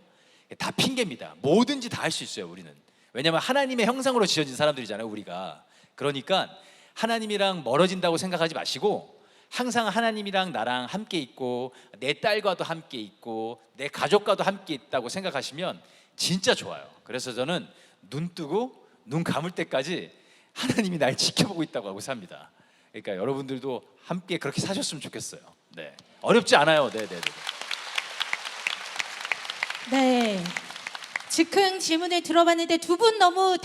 다 핑계입니다. 뭐든지 다 할 수 있어요, 우리는. 왜냐하면 하나님의 형상으로 지어진 사람들이잖아요, 우리가. 그러니까 하나님이랑 멀어진다고 생각하지 마시고 항상 하나님이랑 나랑 함께 있고 내 딸과도 함께 있고 내 가족과도 함께 있다고 생각하시면 진짜 좋아요. 그래서 저는 눈 뜨고 눈 감을 때까지 하나님이 날 지켜보고 있다고 하고 삽니다. 그러니까 여러분들도 함께 그렇게 사셨으면 좋겠어요. 네, 어렵지 않아요. 네. 네. 즉흥 질문을 들어봤는데 두 분 너무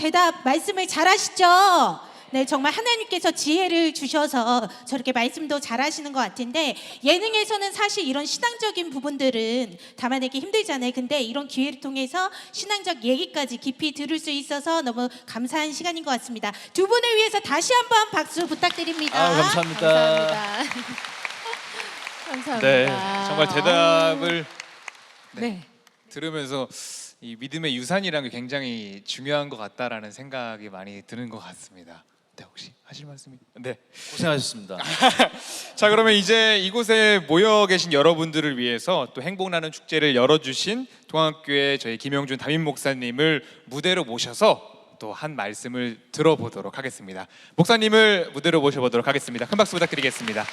말씀을 잘하시죠? 네, 정말 하나님께서 지혜를 주셔서 저렇게 말씀도 잘하시는 것 같은데 예능에서는 사실 이런 신앙적인 부분들은 담아내기 힘들잖아요. 근데 이런 기회를 통해서 신앙적 얘기까지 깊이 들을 수 있어서 너무 감사한 시간인 것 같습니다. 두 분을 위해서 다시 한번 박수 부탁드립니다. 감사합니다. 감사합니다. 네, 정말 대답을 네. 들으면서 이 믿음의 유산이라는 게 굉장히 중요한 것 같다라는 생각이 많이 드는 것 같습니다. 네, 혹시 하실 말씀이? 네. 고생하셨습니다. 자, 그러면 이제 이곳에 모여 계신 여러분들을 위해서 또 행복나는 축제를 열어주신 동학교의 저희 김영준 담임 목사님을 무대로 모셔서 또 한 말씀을 들어보도록 하겠습니다. 목사님을 무대로 모셔보도록 하겠습니다. 큰 박수 부탁드리겠습니다.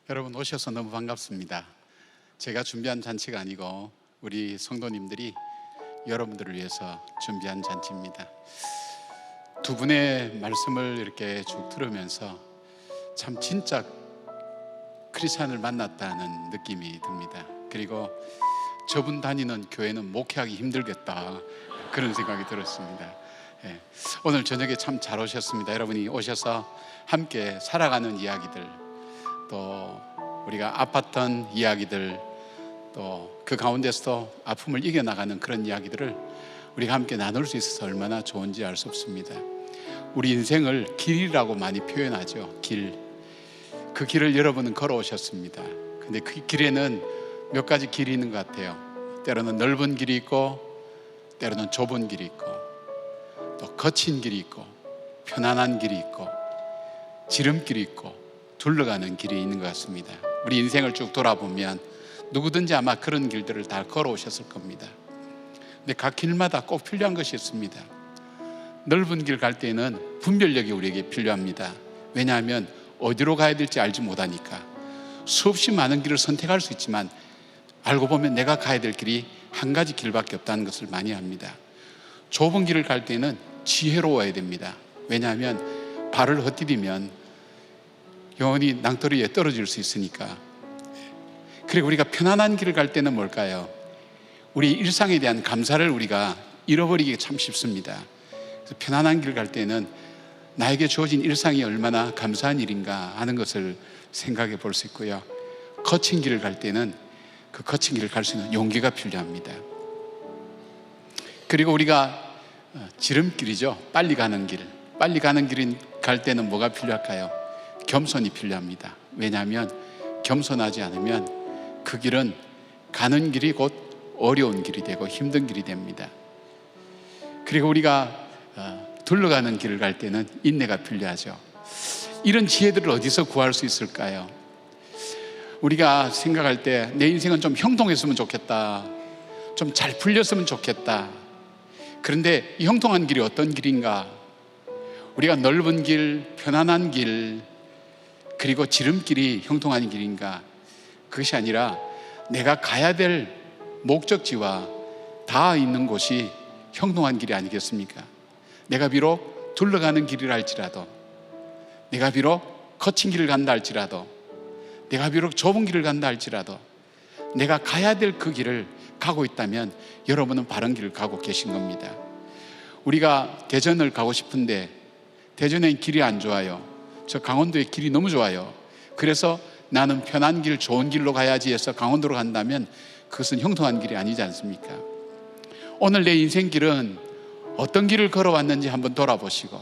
여러분 오셔서 너무 반갑습니다. 제가 준비한 잔치가 아니고 우리 성도님들이 여러분들을 위해서 준비한 잔치입니다. 두 분의 말씀을 이렇게 쭉 들으면서 참 진짜 크리스찬을 만났다는 느낌이 듭니다. 그리고 저분 다니는 교회는 목회하기 힘들겠다 그런 생각이 들었습니다. 예. 오늘 저녁에 참 잘 오셨습니다. 여러분이 오셔서 함께 살아가는 이야기들, 또 우리가 아팠던 이야기들, 또 그 가운데서도 아픔을 이겨나가는 그런 이야기들을 우리가 함께 나눌 수 있어서 얼마나 좋은지 알 수 없습니다. 우리 인생을 길이라고 많이 표현하죠. 길. 그 길을 여러분은 걸어오셨습니다. 근데 그 길에는 몇 가지 길이 있는 것 같아요. 때로는 넓은 길이 있고, 때로는 좁은 길이 있고, 또 거친 길이 있고, 편안한 길이 있고, 지름길이 있고, 둘러가는 길이 있는 것 같습니다. 우리 인생을 쭉 돌아보면 누구든지 아마 그런 길들을 다 걸어오셨을 겁니다. 근데 각 길마다 꼭 필요한 것이 있습니다. 넓은 길 갈 때는 분별력이 우리에게 필요합니다. 왜냐하면 어디로 가야 될지 알지 못하니까. 수없이 많은 길을 선택할 수 있지만 알고 보면 내가 가야 될 길이 한 가지 길밖에 없다는 것을 많이 합니다. 좁은 길을 갈 때는 지혜로워야 됩니다. 왜냐하면 발을 헛디디면 영원히 낭떠러지에 떨어질 수 있으니까. 그리고 우리가 편안한 길을 갈 때는 뭘까요? 우리 일상에 대한 감사를 우리가 잃어버리기 참 쉽습니다. 그래서 편안한 길 갈 때는 나에게 주어진 일상이 얼마나 감사한 일인가 하는 것을 생각해 볼 수 있고요. 거친 길을 갈 때는 그 거친 길을 갈 수 있는 용기가 필요합니다. 그리고 우리가 지름길이죠. 빨리 가는 길. 빨리 가는 길을 갈 때는 뭐가 필요할까요? 겸손이 필요합니다. 왜냐하면 겸손하지 않으면 그 길은 가는 길이 곧 어려운 길이 되고 힘든 길이 됩니다. 그리고 우리가 둘러가는 길을 갈 때는 인내가 필요하죠. 이런 지혜들을 어디서 구할 수 있을까요? 우리가 생각할 때 내 인생은 좀 형통했으면 좋겠다, 좀 잘 풀렸으면 좋겠다. 그런데 이 형통한 길이 어떤 길인가? 우리가 넓은 길, 편안한 길, 그리고 지름길이 형통한 길인가? 그것이 아니라 내가 가야 될 목적지와 닿아 있는 곳이 형통한 길이 아니겠습니까? 내가 비록 둘러가는 길이라 할지라도, 내가 비록 거친 길을 간다 할지라도, 내가 비록 좁은 길을 간다 할지라도 내가 가야 될 그 길을 가고 있다면 여러분은 바른 길을 가고 계신 겁니다. 우리가 대전을 가고 싶은데 대전엔 길이 안 좋아요. 저 강원도의 길이 너무 좋아요. 그래서 나는 편한 길, 좋은 길로 가야지 해서 강원도로 간다면 그것은 형통한 길이 아니지 않습니까? 오늘 내 인생길은 어떤 길을 걸어왔는지 한번 돌아보시고,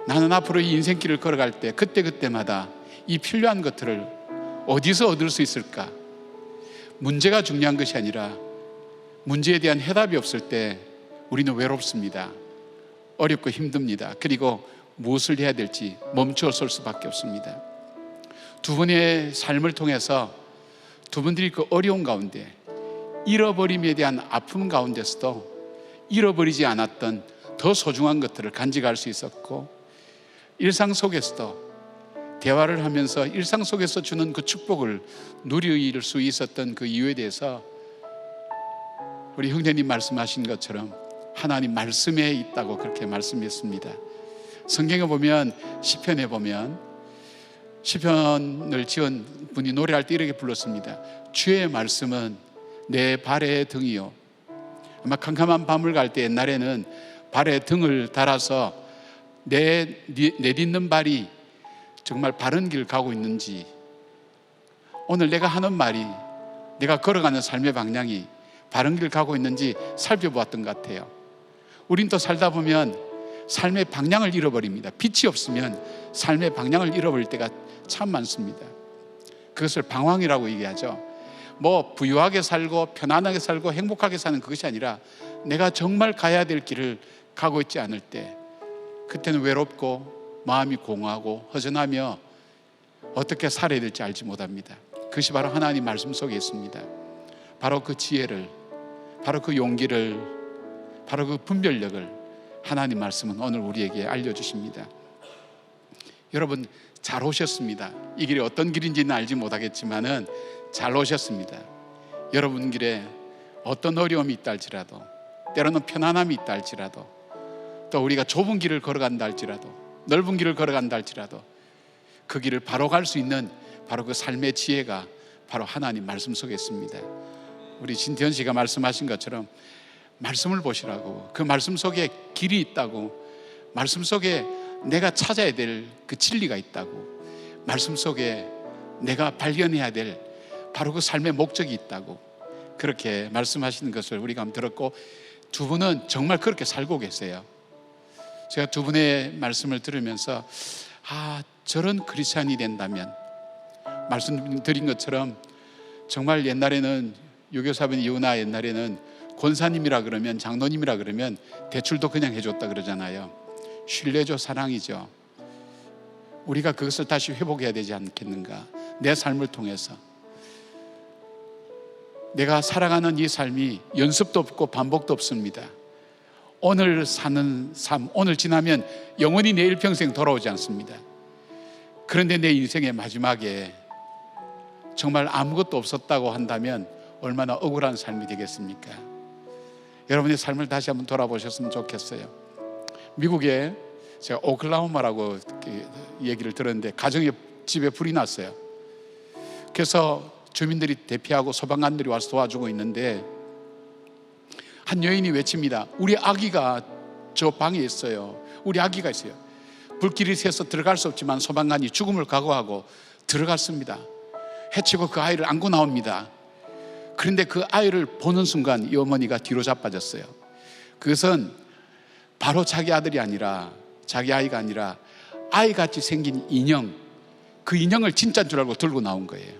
나는 앞으로 이 인생길을 걸어갈 때 그때그때마다 이 필요한 것들을 어디서 얻을 수 있을까? 문제가 중요한 것이 아니라 문제에 대한 해답이 없을 때 우리는 외롭습니다. 어렵고 힘듭니다. 그리고 무엇을 해야 될지 멈추어 설 수밖에 없습니다. 두 분의 삶을 통해서 두 분들이 그 어려운 가운데, 잃어버림에 대한 아픔 가운데서도 잃어버리지 않았던 더 소중한 것들을 간직할 수 있었고, 일상 속에서도 대화를 하면서 일상 속에서 주는 그 축복을 누릴 수 있었던 그 이유에 대해서 우리 형제님 말씀하신 것처럼 하나님 말씀에 있다고 그렇게 말씀했습니다. 성경에 보면, 시편에 보면 시편을 지은 분이 노래할 때 이렇게 불렀습니다. 주의 말씀은 내 발의 등이요. 아마 캄캄한 밤을 갈 때 옛날에는 발에 등을 달아서 내딛는 발이 정말 바른 길 가고 있는지, 오늘 내가 하는 말이, 내가 걸어가는 삶의 방향이 바른 길 가고 있는지 살펴보았던 것 같아요. 우린 또 살다 보면 삶의 방향을 잃어버립니다. 빛이 없으면 삶의 방향을 잃어버릴 때가 참 많습니다. 그것을 방황이라고 얘기하죠. 뭐 부유하게 살고 편안하게 살고 행복하게 사는 그것이 아니라 내가 정말 가야 될 길을 가고 있지 않을 때, 그때는 외롭고 마음이 공허하고 허전하며 어떻게 살아야 될지 알지 못합니다. 그것이 바로 하나님 말씀 속에 있습니다. 바로 그 지혜를, 바로 그 용기를, 바로 그 분별력을 하나님 말씀은 오늘 우리에게 알려주십니다. 여러분 잘 오셨습니다. 이 길이 어떤 길인지는 알지 못하겠지만은 잘 오셨습니다. 여러분 길에 어떤 어려움이 있다 할지라도, 때로는 편안함이 있다 할지라도, 또 우리가 좁은 길을 걸어간다 할지라도, 넓은 길을 걸어간다 할지라도 그 길을 바로 갈 수 있는 바로 그 삶의 지혜가 바로 하나님 말씀 속에 있습니다. 우리 진태현 씨가 말씀하신 것처럼 말씀을 보시라고, 그 말씀 속에 길이 있다고, 말씀 속에 내가 찾아야 될 그 진리가 있다고, 말씀 속에 내가 발견해야 될 바로 그 삶의 목적이 있다고, 그렇게 말씀하시는 것을 우리가 한번 들었고, 두 분은 정말 그렇게 살고 계세요. 제가 두 분의 말씀을 들으면서 저런 크리스찬이 된다면, 말씀드린 것처럼 정말 옛날에는 유교사분 이유나 옛날에는 권사님이라 그러면, 장로님이라 그러면 대출도 그냥 해줬다 그러잖아요. 신뢰죠, 사랑이죠. 우리가 그것을 다시 회복해야 되지 않겠는가. 내 삶을 통해서 내가 살아가는 이 삶이 연습도 없고 반복도 없습니다. 오늘 사는 삶, 오늘 지나면 영원히 내일 평생 돌아오지 않습니다. 그런데 내 인생의 마지막에 정말 아무것도 없었다고 한다면 얼마나 억울한 삶이 되겠습니까? 여러분의 삶을 다시 한번 돌아보셨으면 좋겠어요. 미국에 제가 오클라호마라고 얘기를 들었는데, 가정에 집에 불이 났어요. 그래서 주민들이 대피하고 소방관들이 와서 도와주고 있는데, 한 여인이 외칩니다. 우리 아기가 저 방에 있어요. 우리 아기가 있어요. 불길이 새서 들어갈 수 없지만 소방관이 죽음을 각오하고 들어갔습니다. 해치고 그 아이를 안고 나옵니다. 그런데 그 아이를 보는 순간 이 어머니가 뒤로 자빠졌어요. 그것은 바로 자기 아들이 아니라, 자기 아이가 아니라 아이같이 생긴 인형, 그 인형을 진짜인 줄 알고 들고 나온 거예요.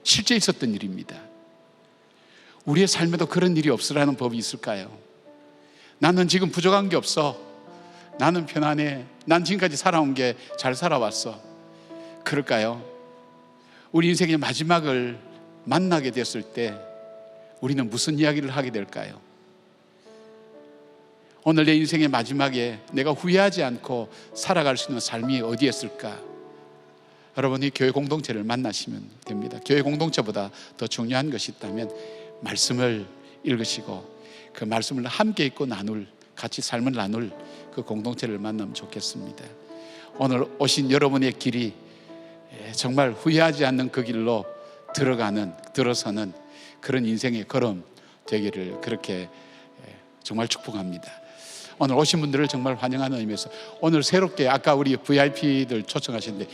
실제 있었던 일입니다. 우리의 삶에도 그런 일이 없으라는 법이 있을까요? 나는 지금 부족한 게 없어. 나는 편안해. 난 지금까지 살아온 게 잘 살아왔어. 그럴까요? 우리 인생의 마지막을 만나게 됐을 때 우리는 무슨 이야기를 하게 될까요? 오늘 내 인생의 마지막에 내가 후회하지 않고 살아갈 수 있는 삶이 어디에 있을까? 여러분이 교회 공동체를 만나시면 됩니다. 교회 공동체보다 더 중요한 것이 있다면 말씀을 읽으시고 그 말씀을 함께 읽고 같이 삶을 나눌 그 공동체를 만나면 좋겠습니다. 오늘 오신 여러분의 길이 정말 후회하지 않는 그 길로 들어서는 그런 인생의 걸음 되기를 그렇게 정말 축복합니다. 오늘 오신 분들을 정말 환영하는 의미에서 오늘 새롭게 아까 우리 VIP들 초청하셨는데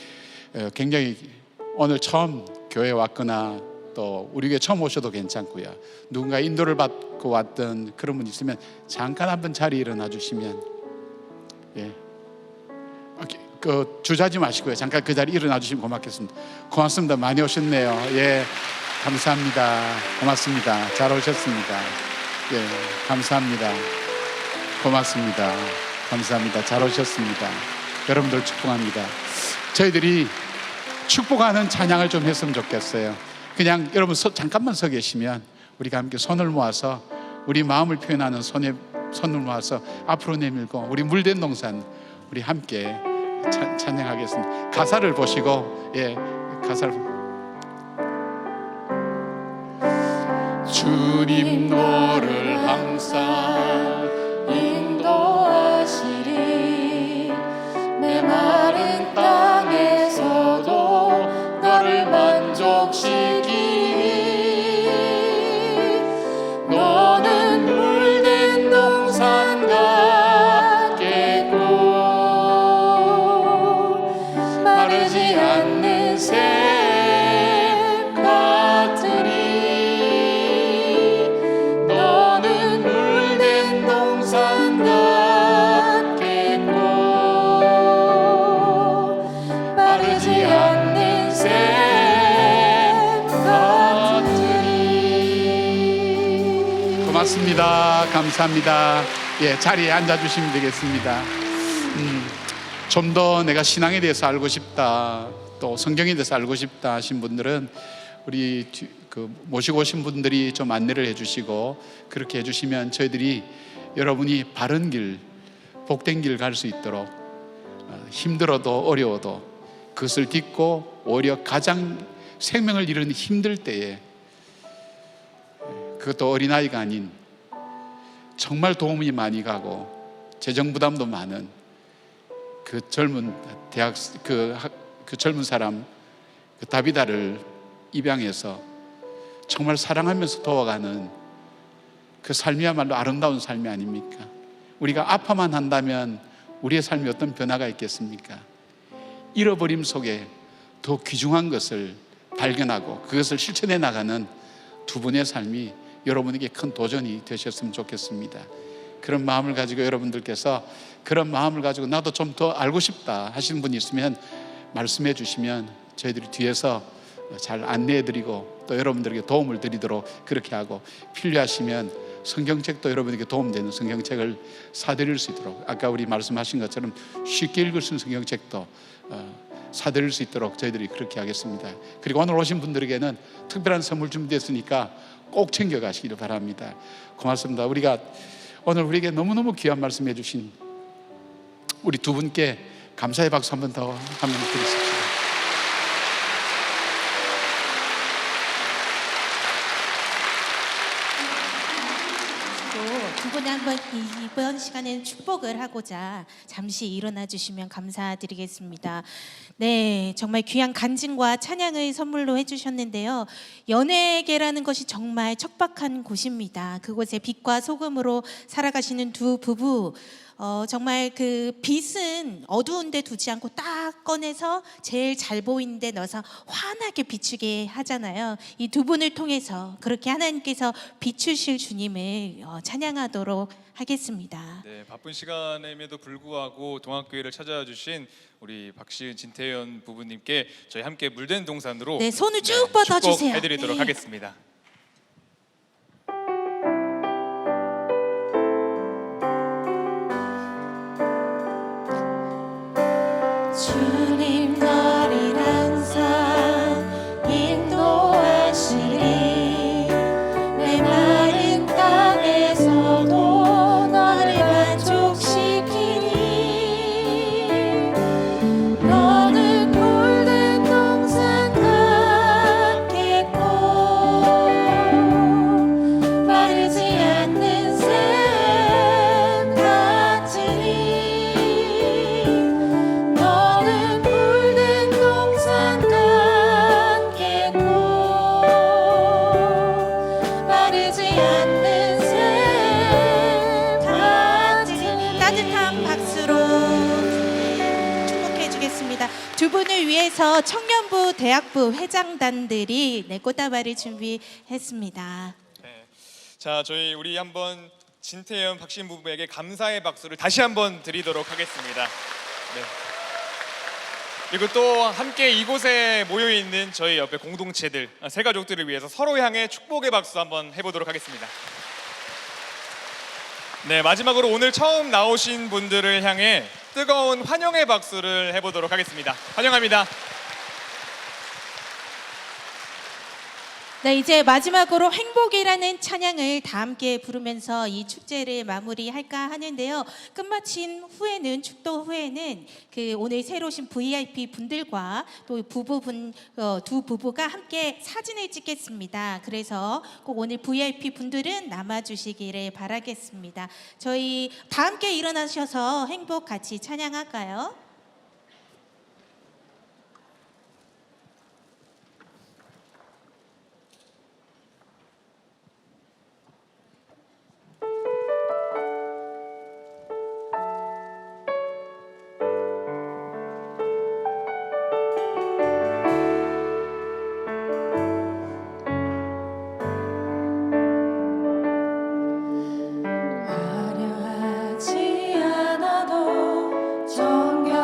굉장히 오늘 처음 교회 왔거나 또 우리 교회 처음 오셔도 괜찮고요. 누군가 인도를 받고 왔던 그런 분 있으면 잠깐 한번 자리에 일어나 주시면 그 주저하지 마시고요. 잠깐 그 자리에 일어나 주시면 고맙겠습니다. 고맙습니다. 많이 오셨네요. 예, 감사합니다. 고맙습니다. 잘 오셨습니다. 예, 감사합니다. 고맙습니다. 감사합니다. 잘 오셨습니다. 여러분들 축복합니다. 저희들이 축복하는 찬양을 좀 했으면 좋겠어요. 그냥 여러분 잠깐만 서 계시면 우리가 함께 손을 모아서 우리 마음을 표현하는 손을 모아서 앞으로 내밀고 우리 물된 동산 우리 함께 찬양하겠습니다. 가사를 보시고 가사를 주님 너를 항상 인도하시리 내 마른 땅에서도 너를 만족시키리 너는 물된 동산 같겠고 마르지 않는 샘 같으리 너는 물된 고맙습니다. 감사합니다. 예, 자리에 앉아주시면 되겠습니다. 좀 더 내가 신앙에 대해서 알고 싶다, 또 성경에 대해서 알고 싶다 하신 분들은 우리 모시고 오신 분들이 좀 안내를 해주시고, 그렇게 해주시면 저희들이 여러분이 바른 길, 복된 길 갈 수 있도록, 힘들어도 어려워도 그것을 딛고 오히려 가장 생명을 잃은 힘들 때에, 그것도 어린아이가 아닌 정말 도움이 많이 가고 재정 부담도 많은 그 젊은 그 젊은 사람, 그 다비다를 입양해서 정말 사랑하면서 도와가는 그 삶이야말로 아름다운 삶이 아닙니까? 우리가 아파만 한다면 우리의 삶에 어떤 변화가 있겠습니까? 잃어버림 속에 더 귀중한 것을 발견하고 그것을 실천해 나가는 두 분의 삶이 여러분에게 큰 도전이 되셨으면 좋겠습니다. 그런 마음을 가지고 여러분들께서 그런 마음을 가지고 나도 좀 더 알고 싶다 하시는 분이 있으면 말씀해 주시면 저희들이 뒤에서 잘 안내해 드리고 또 여러분들에게 도움을 드리도록 그렇게 하고, 필요하시면 성경책도 여러분에게 도움되는 성경책을 사드릴 수 있도록, 아까 우리 말씀하신 것처럼 쉽게 읽을 수 있는 성경책도 사드릴 수 있도록 저희들이 그렇게 하겠습니다. 그리고 오늘 오신 분들에게는 특별한 선물 준비됐으니까 꼭 챙겨가시기를 바랍니다. 고맙습니다. 우리가 오늘 우리에게 너무너무 귀한 말씀해 주신 우리 두 분께 감사의 박수 한 번 더 한번 드리십시오. 두 분이 한번 이번 시간에는 축복을 하고자 잠시 일어나 주시면 감사드리겠습니다. 네, 정말 귀한 간증과 찬양을 선물로 해주셨는데요. 연예계라는 것이 정말 척박한 곳입니다. 그곳에 빛과 소금으로 살아가시는 두 부부, 정말 그 빛은 어두운 데 두지 않고 딱 꺼내서 제일 잘 보이는 데 넣어서 환하게 비추게 하잖아요. 이 두 분을 통해서 그렇게 하나님께서 비추실 주님을 찬양하도록 하겠습니다. 네, 바쁜 시간임에도 불구하고 동학교회를 찾아와 주신 우리 박시은, 진태현 부부님께 저희 함께 물된 동산으로 네, 손을 쭉 뻗어주세요. 축복해드리도록 네. 하겠습니다. 주님 나를 항상 인도하시리, 내 마른 땅에서도 너를 만족시키니, 너는 골든 동산 같겠고 마르지 않는 샘 같으니, 너는 굴든 동산 같겠고 마르지 않는 샘 같으니. 따뜻한 박수로 축복해 주겠습니다. 두 분을 위해서 청년부 대학부 회장단들이 꽃다발을 준비했습니다. 네. 자, 저희 우리 한번 진태현, 박시은 부부에게 감사의 박수를 다시 한번 드리도록 하겠습니다. 네. 그리고 또 함께 이곳에 모여 있는 저희 옆에 공동체들, 새 가족들을 위해서 서로 향해 축복의 박수 한번 해보도록 하겠습니다. 네, 마지막으로 오늘 처음 나오신 분들을 향해 뜨거운 환영의 박수를 해보도록 하겠습니다. 환영합니다. 네, 이제 마지막으로 행복이라는 찬양을 다 함께 부르면서 이 축제를 마무리할까 하는데요. 끝마친 후에는, 축도 후에는 그 오늘 새로 오신 VIP 분들과 또 두 부부가 함께 사진을 찍겠습니다. 그래서 꼭 오늘 VIP 분들은 남아주시기를 바라겠습니다. 저희 다 함께 일어나셔서 행복 같이 찬양할까요? 화려하지 않아도 정결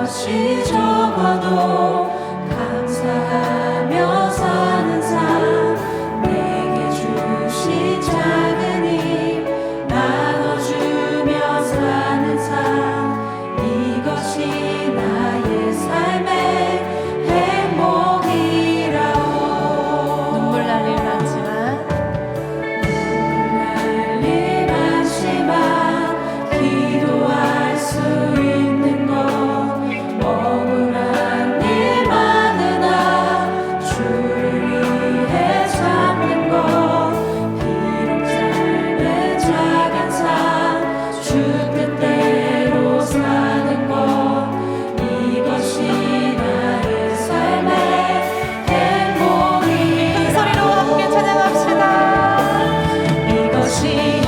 것이 적어도 감사하며 사는 삶, 내게 주신 작은 힘 나눠주며 사는 삶, 이것이 나의 삶의 행복이라오. 눈물 날 일 많지만 기도할 수 있는 것, 억울한 일 많으나 주를 위해 참는 것, 비록 삶의 작은 삶, 주 뜻대로 사는 것, 이것이 나의 삶의 행복이. 큰 소리로 함께 찬양합시다. 이것이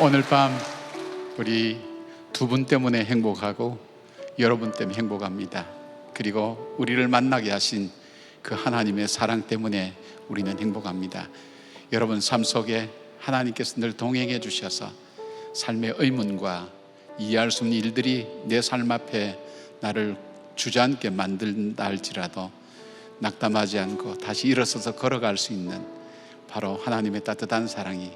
오늘 밤 우리 두 분 때문에 행복하고 여러분 때문에 행복합니다. 그리고 우리를 만나게 하신 그 하나님의 사랑 때문에 우리는 행복합니다. 여러분 삶 속에 하나님께서 늘 동행해 주셔서 삶의 의문과 이해할 수 없는 일들이 내 삶 앞에 나를 주저앉게 만든다 할지라도 낙담하지 않고 다시 일어서서 걸어갈 수 있는 바로 하나님의 따뜻한 사랑이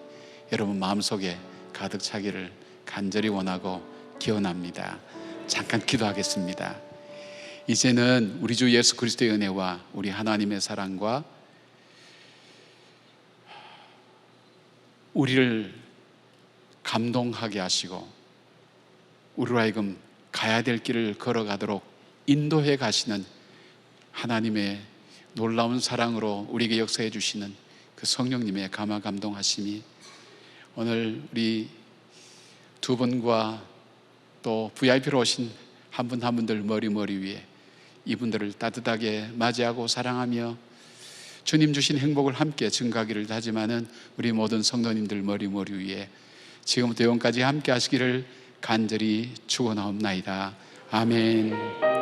여러분 마음속에 가득 차기를 간절히 원하고 기원합니다. 잠깐 기도하겠습니다. 이제는 우리 주 예수 그리스도의 은혜와 우리 하나님의 사랑과 우리를 감동하게 하시고 우리로 하여금 가야 될 길을 걸어가도록 인도해 가시는 하나님의 놀라운 사랑으로 우리에게 역사해 주시는 그 성령님의 감화 감동하심이 오늘 우리 두 분과 또 VIP로 오신 한 분 한 분들 머리 위에 이분들을 따뜻하게 맞이하고 사랑하며 주님 주신 행복을 함께 증가하기를 다짐하는 우리 모든 성도님들 머리 위에 지금부터 영원까지 함께 하시기를 간절히 축원하옵나이다. 아멘.